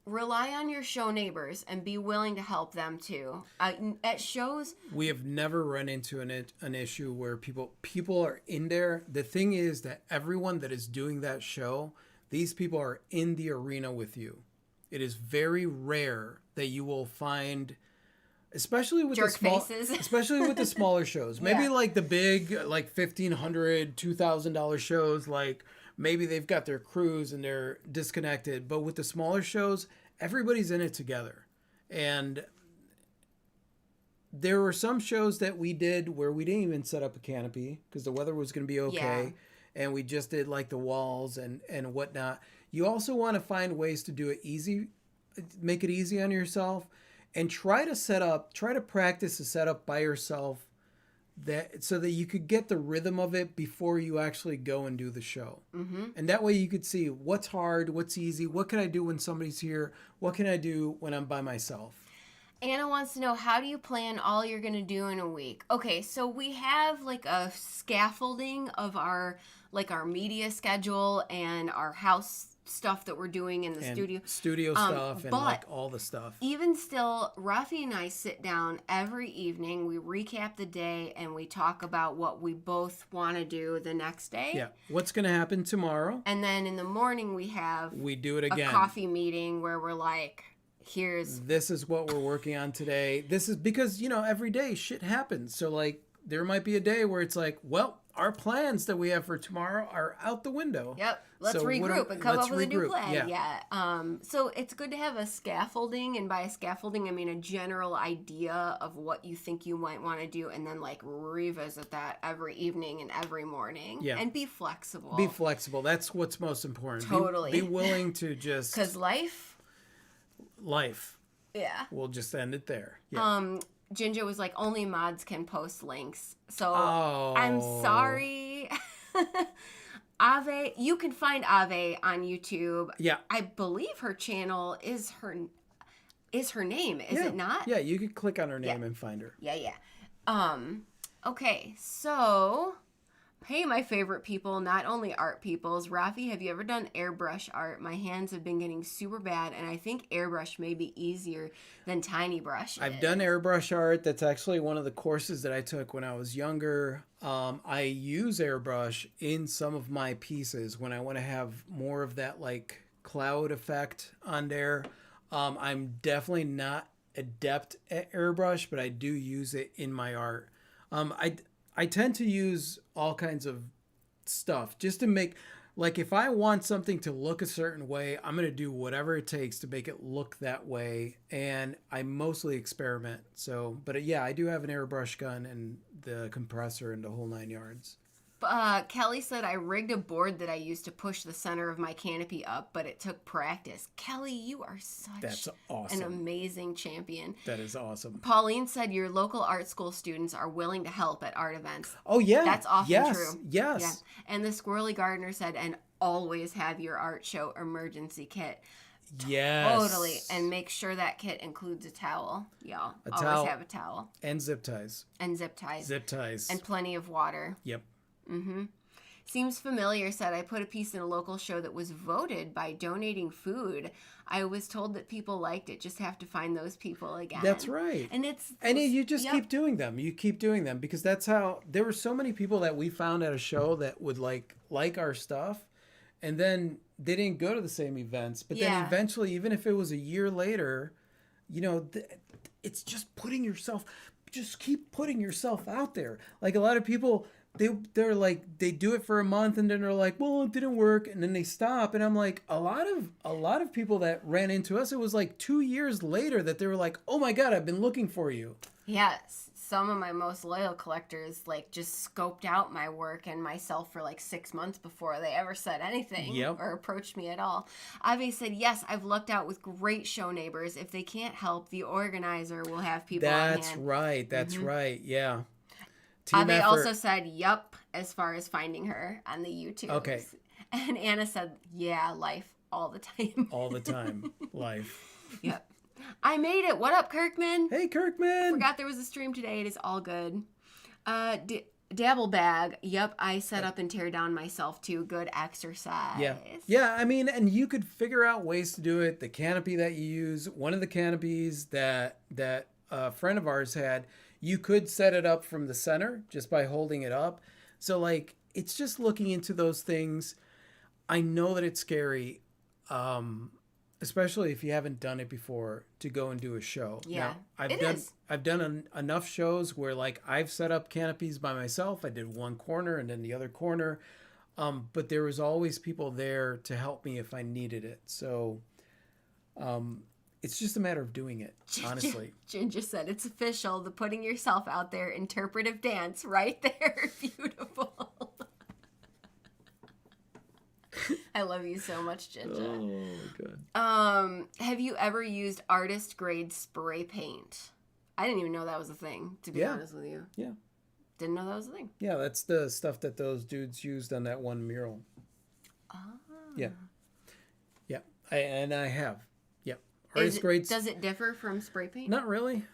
rely on your show neighbors and be willing to help them too. At shows, we have never run into an issue where people are in there. The thing is that everyone that is doing that show, these people are in the arena with you. It is very rare that you will find, especially with especially with the smaller shows, maybe like the big, like $1,500, $2,000 shows, like maybe they've got their crews and they're disconnected. But with the smaller shows, everybody's in it together. And there were some shows that we did where we didn't even set up a canopy because the weather was going to be okay. Yeah. And we just did like the walls and whatnot. You also want to find ways to do it easy, make it easy on yourself. And try to practice a setup by yourself so that you could get the rhythm of it before you actually go and do the show. Mm-hmm. And that way you could see what's hard, what's easy, what can I do when somebody's here, what can I do when I'm by myself. Anna wants to know, how do you plan all you're going to do in a week? Okay, so we have like a scaffolding of our media schedule and our house stuff that we're doing in the studio stuff and like all the stuff. Even still, Rafi and I sit down every evening, we recap the day, and we talk about what we both want to do the next day. Yeah, what's going to happen tomorrow. And then in the morning we do it again, a coffee meeting where we're like, this is what we're working on today. This is because, every day shit happens. So like, there might be a day where it's like, well, our plans that we have for tomorrow are out the window. Yep. Let's So regroup and come let's up with a new regroup. plan. Yeah. So it's good to have a scaffolding, and by a scaffolding, I mean a general idea of what you think you might want to do, and then like revisit that every evening and every morning. Yeah. And be flexible. Be flexible. That's what's most important. Totally. Be willing to just... Because life. Yeah. We'll just end it there. Yeah. Ginger was like, only mods can post links. So Oh. I'm sorry. Ave, you can find Ave on YouTube. Yeah. I believe her channel is her name, is Yeah. it not? Yeah, you could click on her name and find her. Yeah. Okay, so hey, my favorite people, not only art peoples. Rafi, have you ever done airbrush art? My hands have been getting super bad, and I think airbrush may be easier than tiny brush. I've done airbrush art. That's actually one of the courses that I took when I was younger. I use airbrush in some of my pieces when I want to have more of that like cloud effect on there. I'm definitely not adept at airbrush, but I do use it in my art. I tend to use all kinds of stuff just to make, like, if I want something to look a certain way, I'm going to do whatever it takes to make it look that way. And I mostly experiment. So, but yeah, I do have an airbrush gun and the compressor and the whole 9 yards. Kelly said, I rigged a board that I used to push the center of my canopy up, but it took practice. Kelly, you are That's such awesome. an amazing champion. That is awesome. Pauline said your local art school students are willing to help at art events. Oh, yeah. That's often true. Yes. Yeah. And the Squirrely Gardener said, and always have your art show emergency kit. Yes. Totally. And make sure that kit includes a towel. Y'all. Always towel. have a towel. And zip ties. And zip ties. Zip ties. And plenty of water. Yep. Mm-hmm. Seems Familiar said, I put a piece in a local show that was voted by donating food. I was told that people liked it. Just have to find those people again. That's right. And it's... And you just keep doing them. You keep doing them because that's how... There were so many people that we found at a show that would like our stuff. And then they didn't go to the same events. But then eventually, even if it was a year later, you know, it's just putting yourself... Just keep putting yourself out there. Like a lot of people... They're like, they do it for a month and then they're like, well, it didn't work, and then they stop. And I'm like, a lot of people that ran into us, it was like 2 years later that they were like, oh my God, I've been looking for you. Yes. Some of my most loyal collectors like just scoped out my work and myself for like 6 months before they ever said anything or approached me at all. Avi said, yes, I've lucked out with great show neighbors. If they can't help, the organizer will have people on hand. That's right. That's right. Yeah. Abe also said, yup, as far as finding her on the YouTube. Okay. And Anna said, yeah, life all the time. All the time. Life. Yep. I made it. What up, Kirkman? Hey, Kirkman. Forgot there was a stream today. It is all good. Dabble bag. Yep, I set up and tear down myself too. Good exercise. Yeah. Yeah, I mean, and you could figure out ways to do it. The canopy that you use, one of the canopies that a friend of ours had, you could set it up from the center just by holding it up. So, like, it's just looking into those things. I know that it's scary, especially if you haven't done it before, to go and do a show. Yeah, now, I've done enough shows where, like, I've set up canopies by myself. I did one corner and then the other corner. But there was always people there to help me if I needed it. So, it's just a matter of doing it, honestly. Ginger said, it's official. The putting yourself out there interpretive dance right there. Beautiful. I love you so much, Ginger. Oh, good. Have you ever used artist grade spray paint? I didn't even know that was a thing, to be honest with you. Yeah. Didn't know that was a thing. Yeah, that's the stuff that those dudes used on that one mural. Ah. Yeah. Yeah. I have. Artist grades. Does it differ from spray paint? Not really.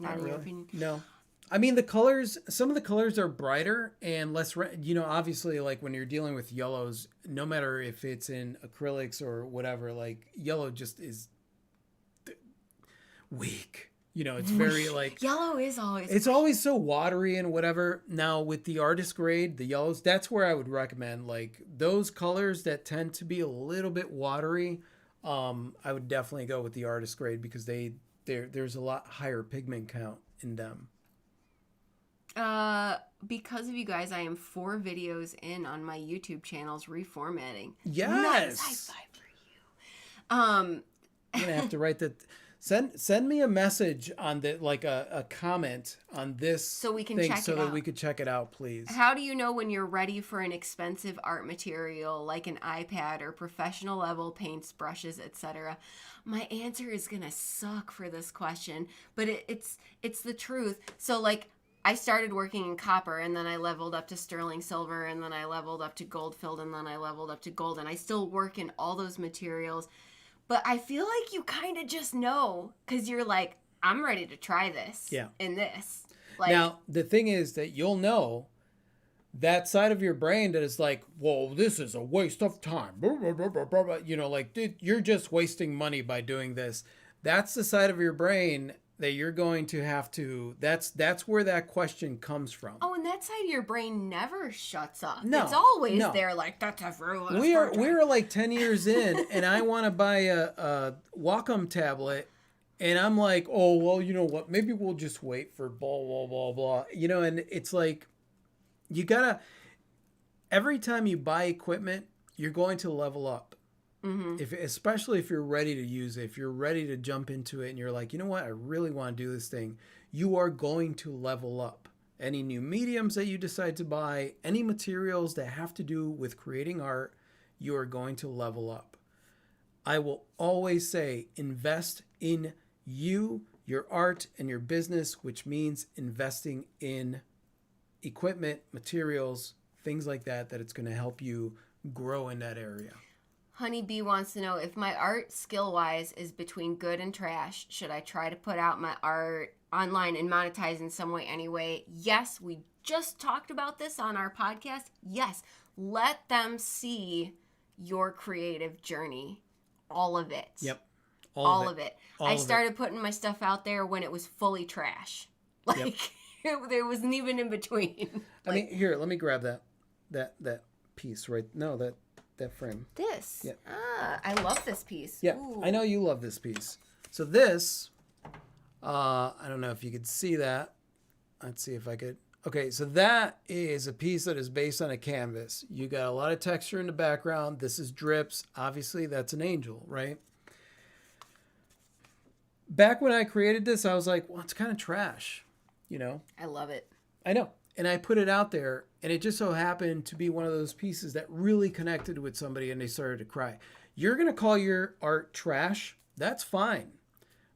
Not in your opinion? No. I mean, the colors, some of the colors are brighter and less, obviously, like when you're dealing with yellows, no matter if it's in acrylics or whatever, like yellow just is weak. It's very like... Yellow is always... It's always so watery and whatever. Now, with the artist grade, the yellows, that's where I would recommend, like, those colors that tend to be a little bit watery, I would definitely go with the artist grade because there's a lot higher pigment count in them. Because of you guys, I am 4 videos in on my YouTube channel's reformatting. Yes. Nice. High five for you. I'm gonna have to write that. Send me a message on the a comment on this so we can thing check so it that out. we could check it out, please. How do you know when you're ready for an expensive art material like an iPad or professional level paints, brushes, etc.? My answer is gonna suck for this question, but it's the truth. So like I started working in copper and then I leveled up to sterling silver and then I leveled up to gold filled and then I leveled up to gold, and I still work in all those materials. But I feel like you kind of just know because you're like, I'm ready to try this. Yeah. In this. Like, now, the thing is that you'll know that side of your brain that is like, well, this is a waste of time. You know, like, dude, you're just wasting money by doing this. That's the side of your brain that you're going to have to, that's where that question comes from. oh, and that side of your brain never shuts up. No, It's always no. there, like, that's a real We're like 10 years in, and I want to buy a Wacom tablet, and I'm like, oh, well, you know what? Maybe we'll just wait for blah, blah, blah, blah. You know, and it's like, you gotta, every time you buy equipment, you're going to level up. Mm-hmm. Especially if you're ready to use it, if you're ready to jump into it and you're like, you know what, I really want to do this thing, you are going to level up. Any new mediums that you decide to buy, any materials that have to do with creating art, you are going to level up. I will always say invest in you, your art, and your business, which means investing in equipment, materials, things like that, that it's going to help you grow in that area. Honeybee wants to know, if my art skill-wise is between good and trash, should I try to put out my art online and monetize in some way anyway? Yes, we just talked about this on our podcast. Yes, let them see your creative journey. All of it. Yep. All of it. I started putting my stuff out there when it was fully trash. Like, there wasn't even in between. I mean, here, let me grab that piece right. No, that frame. This. Yeah. I love this piece. Yeah, Ooh. I know you love this piece. So this, I don't know if you could see that. Let's see if I could. Okay, so that is a piece that is based on a canvas. You got a lot of texture in the background. This is drips. Obviously, that's an angel, right? Back when I created this, I was like, well, it's kind of trash, you know? I love it. I know. And I put it out there, and it just so happened to be one of those pieces that really connected with somebody, and they started to cry. You're going to call your art trash. That's fine.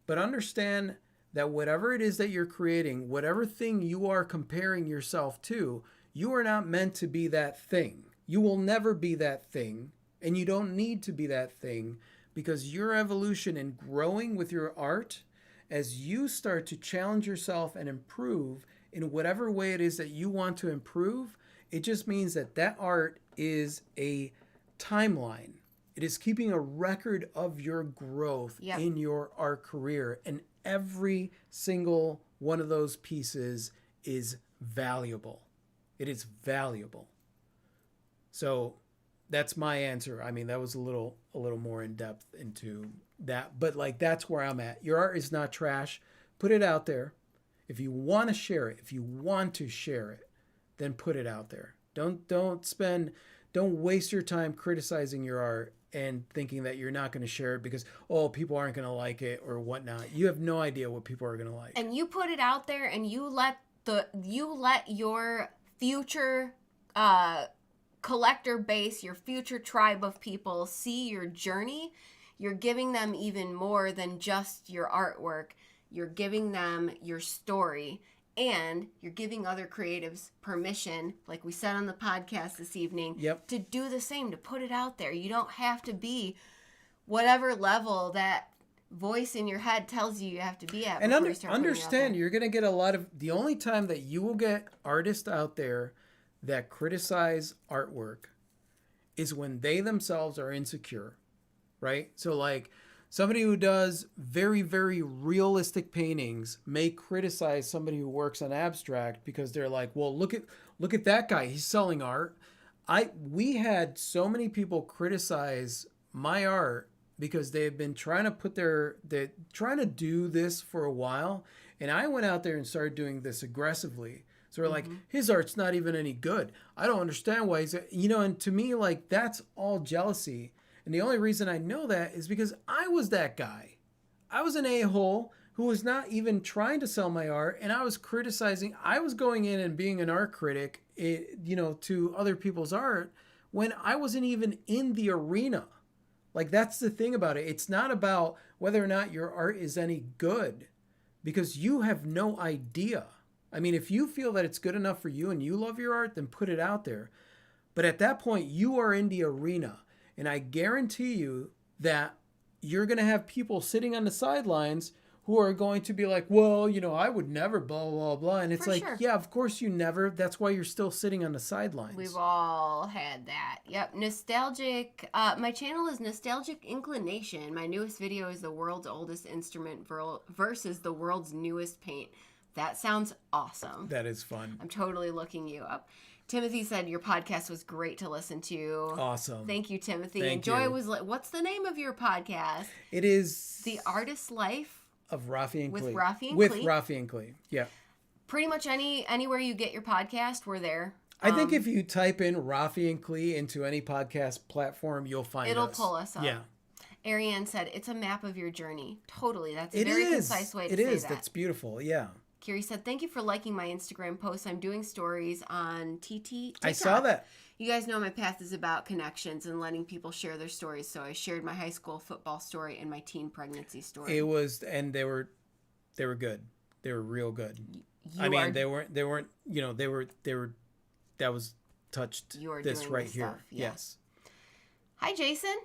But understand that whatever it is that you're creating, whatever thing you are comparing yourself to, you are not meant to be that thing. You will never be that thing, and you don't need to be that thing, because your evolution and growing with your art, as you start to challenge yourself and improve in whatever way it is that you want to improve, it just means that that art is a timeline. It is keeping a record of your growth in your art career. And every single one of those pieces is valuable. It is valuable. So that's my answer. I mean, that was a little more in depth into that. But like, that's where I'm at. Your art is not trash. Put it out there. If you want to share it, then put it out there. Don't waste your time criticizing your art and thinking that you're not going to share it because, oh, people aren't going to like it or whatnot. You have no idea what people are going to like. And you put it out there, and you let your future collector base, your future tribe of people see your journey. You're giving them even more than just your artwork. You're giving them your story, and you're giving other creatives permission, like we said on the podcast this evening, to do the same, to put it out there. You don't have to be whatever level that voice in your head tells you have to be at. And understand, you're going to get a lot of, the only time that you will get artists out there that criticize artwork is when they themselves are insecure, right? So like, somebody who does very, very realistic paintings may criticize somebody who works on abstract because they're like, well, look at that guy. He's selling art. We had so many people criticize my art because they have been trying to do this for a while. And I went out there and started doing this aggressively. So we're like, his art's not even any good. I don't understand why he's, you know, and to me, like, that's all jealousy. And the only reason I know that is because I was that guy. I was an a-hole who was not even trying to sell my art, and I was criticizing. I was going in and being an art critic, you know, to other people's art when I wasn't even in the arena. Like, that's the thing about it. It's not about whether or not your art is any good, because you have no idea. I mean, if you feel that it's good enough for you and you love your art, then put it out there. But at that point, you are in the arena. And I guarantee you that you're going to have people sitting on the sidelines who are going to be like, well, you know, I would never, blah, blah, blah. And it's For like, sure. yeah, of course you never. That's why you're still sitting on the sidelines. We've all had that. Yep. Nostalgic. My channel is Nostalgic Inclination. My newest video is the world's oldest instrument versus the world's newest paint. That sounds awesome. That is fun. I'm totally looking you up. Timothy said your podcast was great to listen to. Awesome. Thank you, Timothy. Thank and Joy you. was like, what's the name of your podcast? It is The Artist's Life. of Rafi and With Clee. Rafi and With Clee. Rafi and Clee. Yeah. Pretty much anywhere you get your podcast, we're there. I think if you type in Rafi and Clee into any podcast platform, you'll find It'll us. pull us up. Yeah. Ariane said it's a map of your journey. Totally. That's a It very is. concise way to It say is. that. That's beautiful. Yeah. Kiri said, thank you for liking my Instagram posts. I'm doing stories on TikTok. I saw that. You guys know my path is about connections and letting people share their stories. So I shared my high school football story and my teen pregnancy story. It was, and they were good. They were real good. They weren't, you know, they were, that was touched You are this doing right this here. stuff, yeah. Yes. Hi, Jason.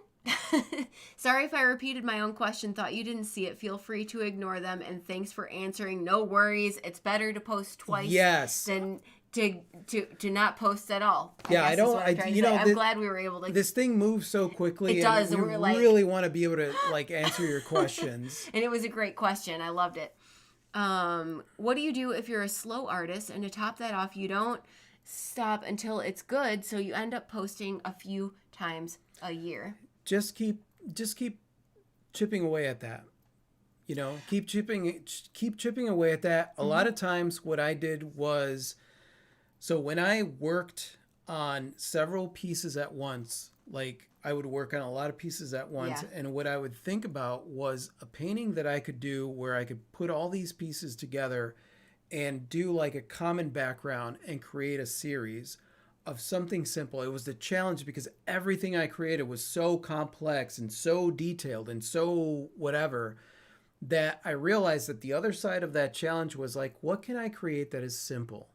Sorry if I repeated my own question. Thought you didn't see it. Feel free to ignore them. And thanks for answering. No worries. It's better to post twice Yes. than to not post at all. Yeah, guess is what I'm trying to say. I'm glad we were able to. This thing moves so quickly. It does, And and we we're like- really want to be able to like answer your questions. And it was a great question. I loved it. What do you do if you're a slow artist? And to top that off, you don't stop until it's good, so you end up posting a few times a year. Just keep chipping away at that. You know, keep chipping away at that. A lot of times what I did was, so when I worked on several pieces at once, like I would work on a lot of pieces at once. Yeah. And what I would think about was a painting that I could do where I could put all these pieces together and do like a common background and create a series of something simple. It was the challenge because everything I created was so complex and so detailed and so whatever, that I realized that the other side of that challenge was like, what can I create that is simple?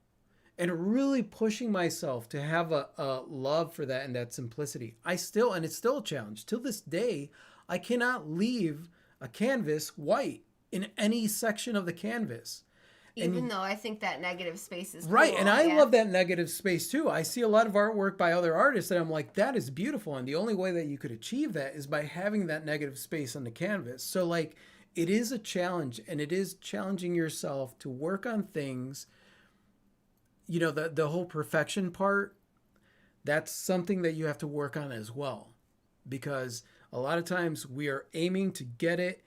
And really pushing myself to have a love for that and that simplicity. And it's still a challenge. Till this day, I cannot leave a canvas white in any section of the canvas. Even though I think that negative space is Right, cool, and I yeah. love that negative space too. I see a lot of artwork by other artists and I'm like, that is beautiful. And the only way that you could achieve that is by having that negative space on the canvas. So like, it is a challenge, and it is challenging yourself to work on things. You know, the whole perfection part, that's something that you have to work on as well. Because a lot of times we are aiming to get it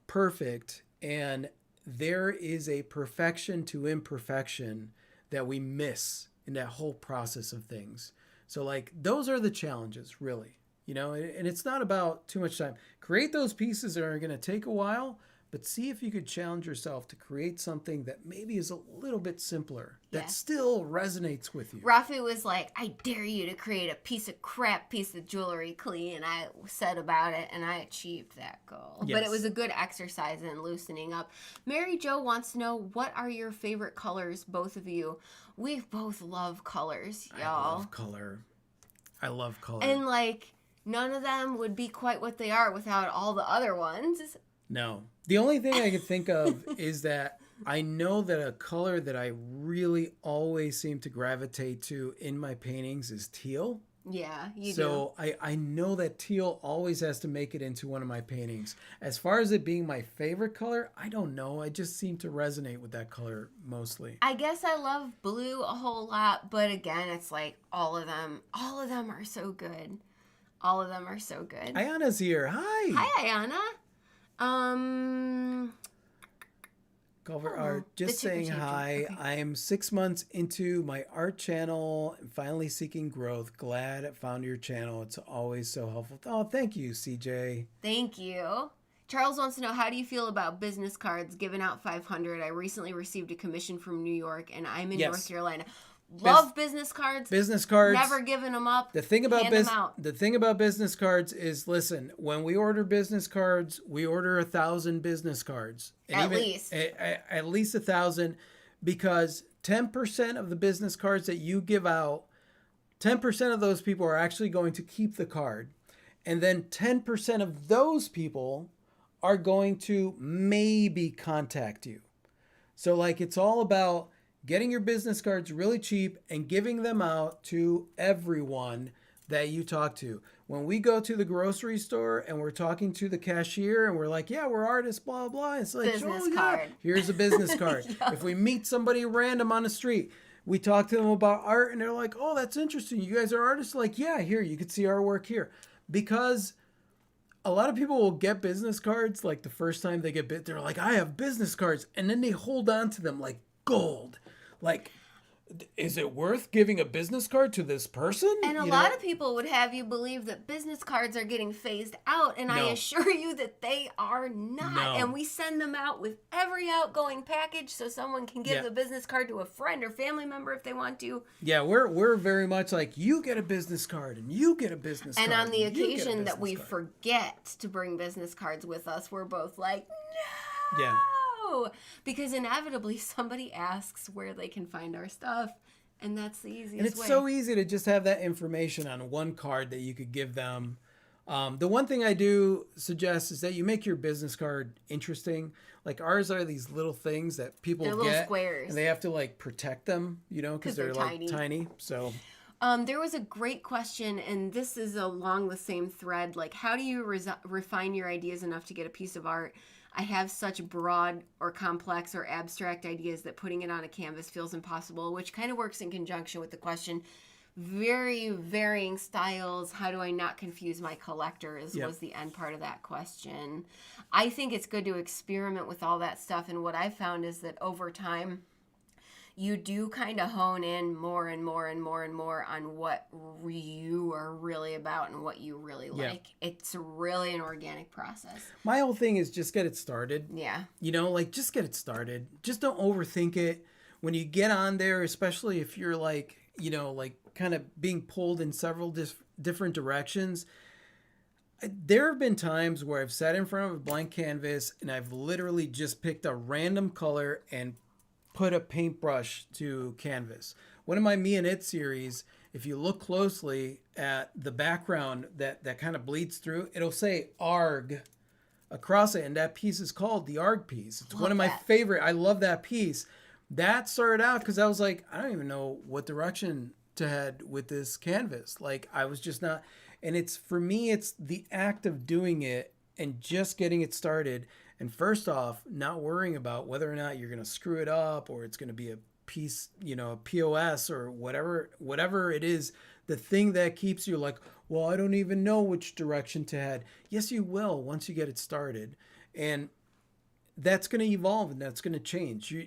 perfect, and there is a perfection to imperfection that we miss in that whole process of things. So like, those are the challenges, really. You know, and it's not about too much time. Create those pieces that are going to take a while, but see if you could challenge yourself to create something that maybe is a little bit simpler, that Yeah. still resonates with you. Rafi was like, I dare you to create a piece of crap piece of jewelry, Clee, and I said about it, and I achieved that goal. But Yes. it was a good exercise in loosening up. Mary Jo wants to know, what are your favorite colors, both of you? We both love colors, I y'all. love color. I love color. And like, none of them would be quite what they are without all the other ones. No. The only thing I can think of is that I know that a color that I really always seem to gravitate to in my paintings is teal. Yeah, you do. So I know that teal always has to make it into one of my paintings. As far as it being my favorite color, I don't know. I just seem to resonate with that color mostly. I guess I love blue a whole lot, but again, it's like all of them are so good. All of them are so good. Ayana's here. Hi. Hi, Ayana. Cover Oh, art. the Just Chipper saying Changer. hi. Okay. I am 6 months into my art channel and finally seeking growth. Glad I found your channel. It's always so helpful. Oh, thank you, CJ. Thank you. Charles wants to know, how do you feel about business cards given out 500? I recently received a commission from New York and I'm in Yes. North Carolina. Love business cards. Business cards. Never giving them up. The thing about Hand them out. the thing about business cards is, listen, when we order business cards, we order 1,000 business cards. And At least. At least 1,000, because 10% of the business cards that you give out, 10% of those people are actually going to keep the card. And then 10% of those people are going to maybe contact you. So like, it's all about getting your business cards really cheap and giving them out to everyone that you talk to. When we go to the grocery store and we're talking to the cashier and we're like, yeah, we're artists, blah, blah. It's like, Business yeah, card. here's a business card. Yep. If we meet somebody random on the street, we talk to them about art and they're like, oh, that's interesting. You guys are artists? Like, yeah, here, you can see our work here. Because a lot of people will get business cards like the first time they get bit, they're like, I have business cards. And then they hold on to them like gold. Like, is it worth giving a business card to this person? And a lot of people would have you believe that business cards are getting phased out, and I No. assure you that they are not. No. And we send them out with every outgoing package so someone can give Yeah. the business card to a friend or family member if they want to. Yeah, we're very much like, you get a business card and you get a business And card. on the and you get a occasion that business we card. forget to bring business cards with us, we're both like, no. Yeah. Because inevitably somebody asks where they can find our stuff. And that's the easiest way. And it's so easy to just have that information on one card that you could give them. The one thing I do suggest is that you make your business card interesting. Like, ours are these little things that people They're get. little squares. And they have to like protect them, you know, because 'Cause they're they're like tiny. So There was a great question, and this is along the same thread. Like, how do you refine your ideas enough to get a piece of art? I have such broad or complex or abstract ideas that putting it on a canvas feels impossible, which kind of works in conjunction with the question. Very varying styles. How do I not confuse my collectors? Yep. Was the end part of that question. I think it's good to experiment with all that stuff. And what I found is that over time, you do kind of hone in more and more and more and more on what you are really about and what you really Yeah. like. It's really an organic process. my whole thing is just get it started. Yeah. You know, like, just get it started. Just don't overthink it. When you get on there, especially if you're like, you know, like kind of being pulled in several different directions. There have been times where I've sat in front of a blank canvas and I've literally just picked a random color and put a paintbrush to canvas. One of my Me and It series, if you look closely at the background that kind of bleeds through, it'll say ARG across it, and that piece is called the ARG piece. It's one of my favorite. I love that piece. That started out because I was like, I don't even know what direction to head with this canvas. Like, I was just not, and it's, for me, it's the act of doing it and just getting it started. And first off, not worrying about whether or not you're going to screw it up or it's going to be a piece, you know, a POS or whatever it is, the thing that keeps you like, well, I don't even know which direction to head. Yes, you will once you get it started. And that's going to evolve and that's going to change. You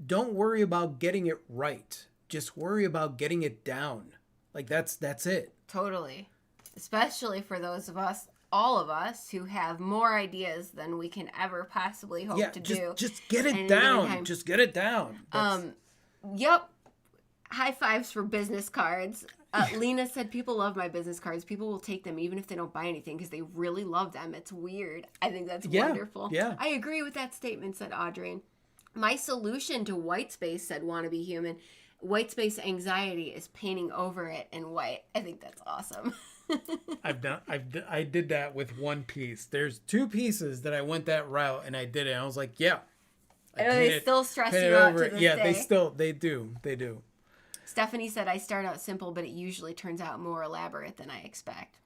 don't worry about getting it right. Just worry about getting it down. Like, that's it. Totally. Especially for those of us, all of us, who have more ideas than we can ever possibly hope to do. Just get it And down. Just get it down. Yep. High fives for business cards. Lena said, people love my business cards. People will take them even if they don't buy anything because they really love them. It's weird. I think that's wonderful. Yeah. I agree with that statement, said Audrey. My solution to white space, said Wanna Be Human, white space anxiety is painting over it in white. I think that's awesome. I did that with one piece. There's two pieces that I went that route and I did it. I was like, yeah. They still stress you out to this yeah, day. they do. Stephanie said, I start out simple, but it usually turns out more elaborate than I expect.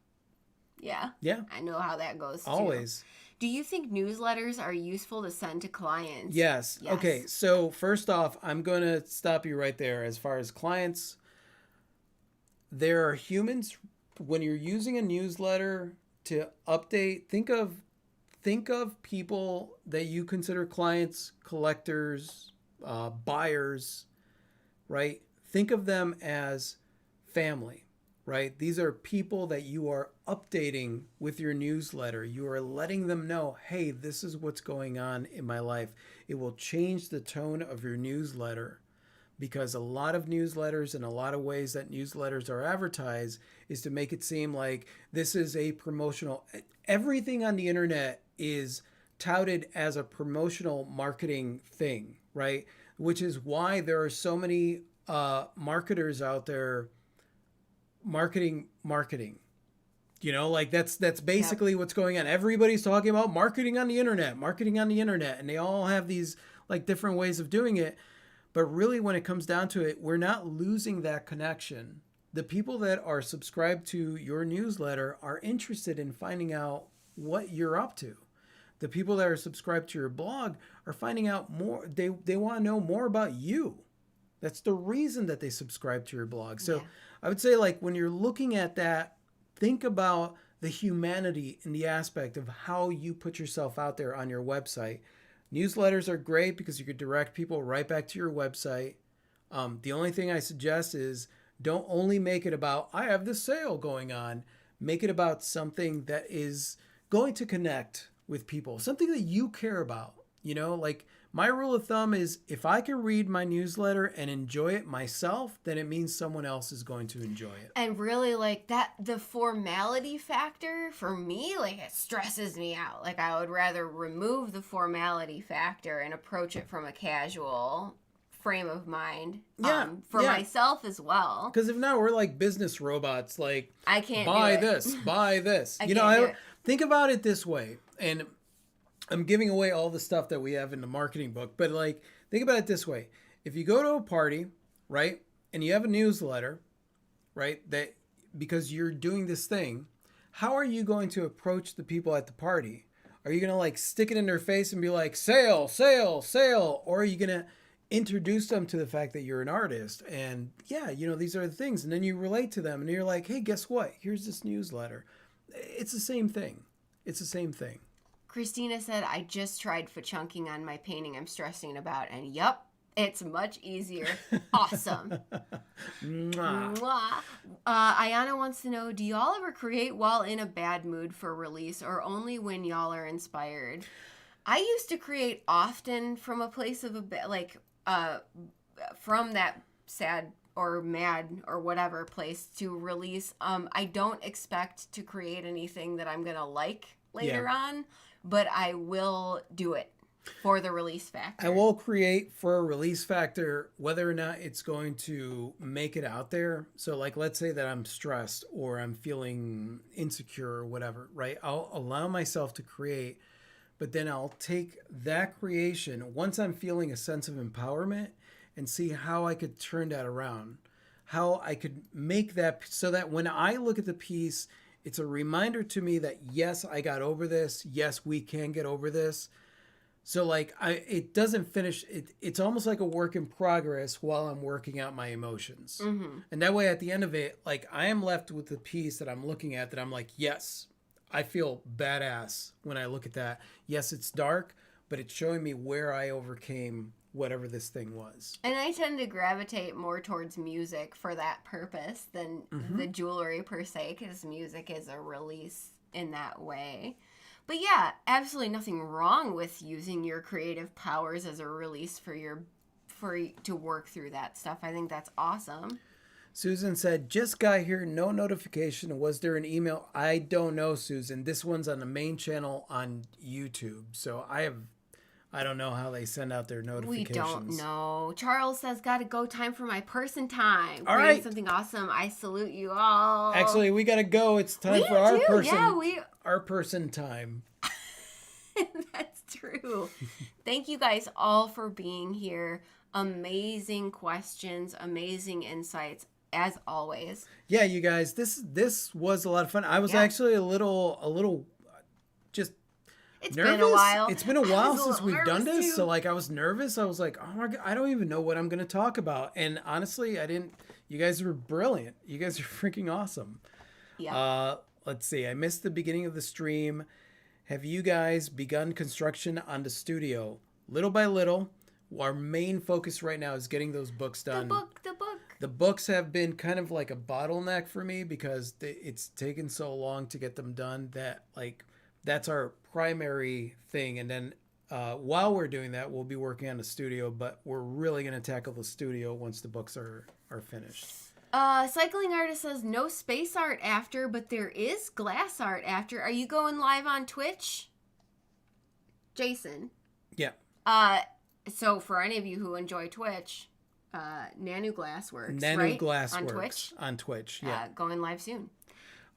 Yeah. Yeah. I know how that goes too. Always. Do you think newsletters are useful to send to clients? Yes. Okay. So first off, I'm going to stop you right there. As far as clients, there are humans. When you're using a newsletter to update, think of think of people that you consider clients, collectors, buyers, right? Think of them as family, right? These are people that you are updating with your newsletter. You are letting them know, hey, this is what's going on in my life. It will change the tone of your newsletter, because a lot of newsletters and a lot of ways that newsletters are advertised is to make it seem like this is a promotional. Everything on the internet is touted as a promotional marketing thing, right? Which is why there are so many marketers out there marketing. Like that's basically what's going on. Everybody's talking about marketing on the internet, and they all have these like different ways of doing it. But really, when it comes down to it, we're not losing that connection. The people that are subscribed to your newsletter are interested in finding out what you're up to. The people that are subscribed to your blog are finding out more. They want to know more about you. That's the reason that they subscribe to your blog. So I would say, like, when you're looking at that, think about the humanity in the aspect of how you put yourself out there on your website. Newsletters are great because you could direct people right back to your website. The only thing I suggest is don't only make it about, I have this sale going on. Make it about something that is going to connect with people, something that you care about. Like my rule of thumb is if I can read my newsletter and enjoy it myself, then it means someone else is going to enjoy it. And really, like that, the formality factor for me, like it stresses me out. Like I would rather remove the formality factor and approach it from a casual frame of mind for myself as well. Because if not, we're like business robots. Like, I can't buy do it. this, buy this. I think about it this way. And I'm giving away all the stuff that we have in the marketing book, but like, think about it this way. If you go to a party, right, and you have a newsletter, right, that because you're doing this thing, how are you going to approach the people at the party? Are you going to like stick it in their face and be like, sale, sale, sale? Or are you going to introduce them to the fact that you're an artist and these are the things, and then you relate to them and you're like, hey, guess what? Here's this newsletter. It's the same thing. Christina said, I just tried fa-chunking on my painting I'm stressing about, and yup, it's much easier. Awesome. Mwah. Mwah. Ayana wants to know, do y'all ever create while in a bad mood for release, or only when y'all are inspired? I used to create often from a place of from that sad or mad or whatever place to release. I don't expect to create anything that I'm going to like later on, but I will do it for the release factor. I will create for a release factor, whether or not it's going to make it out there. So like, let's say that I'm stressed or I'm feeling insecure or whatever, right? I'll allow myself to create, but then I'll take that creation once I'm feeling a sense of empowerment and see how I could turn that around, how I could make that so that when I look at the piece, it's a reminder to me that, yes, I got over this. Yes, we can get over this. So like it doesn't finish. It's almost like a work in progress while I'm working out my emotions. Mm-hmm. And that way at the end of it, like I am left with the piece that I'm looking at that I'm like, yes, I feel badass when I look at that. Yes, it's dark, but it's showing me where I overcame whatever this thing was. And I tend to gravitate more towards music for that purpose than the jewelry per se, because music is a release in that way. But yeah, absolutely nothing wrong with using your creative powers as a release to work through that stuff. I think that's awesome. Susan said, just got here, no notification. Was there an email? I don't know, Susan. This one's on the main channel on YouTube. So I don't know how they send out their notifications. We don't know. Charles says, gotta go, time for my person time. All right. Something awesome. I salute you all. Actually, we gotta go. It's time for our person. Yeah, our person time. That's true. Thank you guys all for being here. Amazing questions, amazing insights, as always. Yeah, you guys, this was a lot of fun. I was actually a little just It's nervous. been a while. It's been a while since we've done this, too. so like I was nervous. I was like, oh my God, I don't even know what I'm going to talk about. And honestly, you guys were brilliant. You guys are freaking awesome. Yeah. Let's see. I missed the beginning of the stream. have you guys begun construction on the studio? Little by little. Our main focus right now is getting those books done. The book. The books have been kind of like a bottleneck for me because it's taken so long to get them done that like that's our primary thing. And then while we're doing that, we'll be working on the studio, but we're really going to tackle the studio once the books are finished. Cycling Artist says no space art after, but there is glass art after. Are you going live on Twitch, Jason? Yeah. So for any of you who enjoy Twitch, Nanu Glassworks, Nanu right? Glassworks on Twitch. Yeah. Going live soon.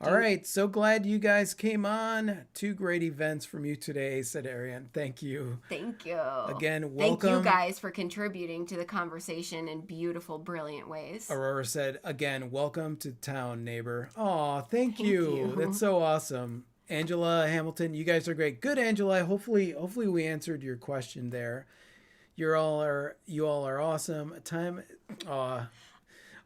All right. So glad you guys came on. 2 great events from you today, said Ariane. Thank you. Thank you. Again, welcome. Thank you guys for contributing to the conversation in beautiful, brilliant ways. Aurora said, again, welcome to town, neighbor. Aw, thank you. That's so awesome. Angela Hamilton, you guys are great. Good, Angela. Hopefully we answered your question there. You all are awesome.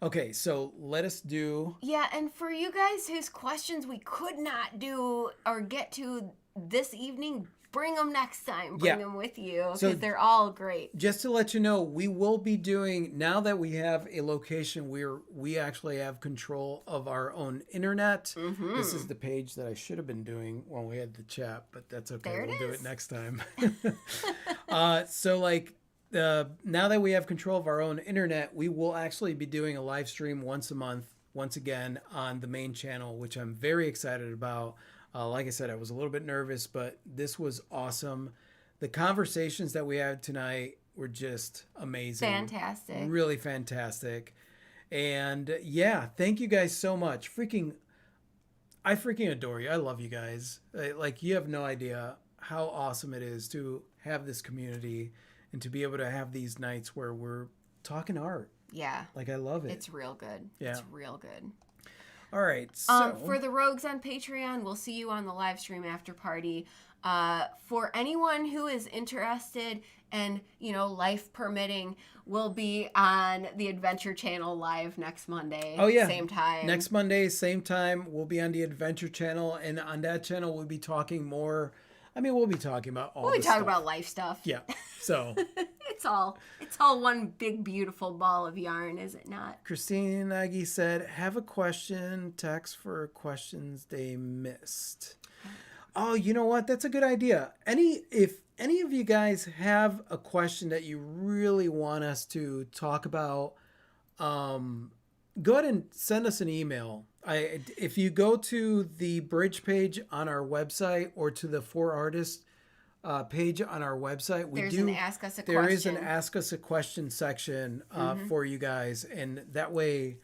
Okay, so let us do... Yeah, and for you guys whose questions we could not do or get to this evening, bring them next time. Bring them with you because they're all great. Just to let you know, we will be doing, now that we have a location where we actually have control of our own internet. Mm-hmm. This is the page that I should have been doing when we had the chat, but that's okay. We'll do it next time. So like... now that we have control of our own internet, we will actually be doing a live stream once a month, once again, on the main channel, which I'm very excited about. Like I said, I was a little bit nervous, but this was awesome. The conversations that we had tonight were just amazing. Fantastic. Really fantastic. And yeah, thank you guys so much. I freaking adore you. I love you guys. Like, you have no idea how awesome it is to have this community and to be able to have these nights where we're talking art. Yeah. Like, I love it. It's real good. Yeah. It's real good. All right. So for the rogues on Patreon, we'll see you on the live stream after party. For anyone who is interested and, life permitting, we'll be on the Adventure Channel live next Monday. Oh, yeah. Same time. Next Monday, same time, we'll be on the Adventure Channel. And on that channel, we'll be talking more... we'll be talking about all this stuff. About life stuff. Yeah. So it's all one big beautiful ball of yarn, is it not? Christine Nagy said, have a question, text for questions they missed. Oh, you know what? That's a good idea. If any of you guys have a question that you really want us to talk about, go ahead and send us an email. If you go to the bridge page on our website or to the 4 Artists page on our website, there is an Ask Us a Question section for you guys, and that way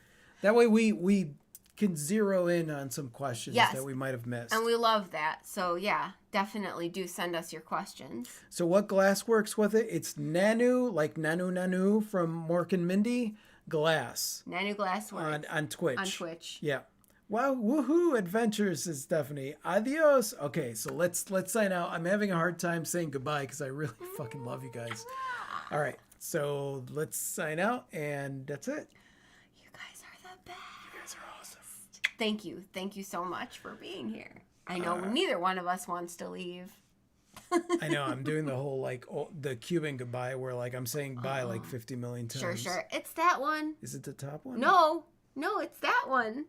we can zero in on some questions that we might have missed. And we love that. So yeah, definitely do send us your questions. So what glass works with it? It's Nanu, like Nanu from Mork and Mindy. Glass. Nanu Glassworks. On Twitch. On Twitch. Yeah. Wow, woohoo, adventures, says Stephanie. Adios. Okay, so let's sign out. I'm having a hard time saying goodbye because I really fucking love you guys. All right, so let's sign out, and that's it. You guys are the best. You guys are awesome. Thank you. Thank you so much for being here. I know neither one of us wants to leave. I know, I'm doing the whole, the Cuban goodbye where, I'm saying bye 50 million times. Sure. It's that one. Is it the top one? No, it's that one.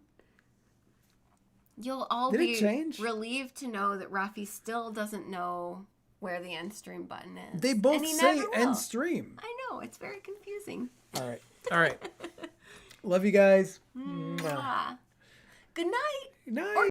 You'll all be relieved to know that Rafi still doesn't know where the end stream button is. They both say end stream. I know, it's very confusing. All right. Love you guys. Mwah. Good night. Good night.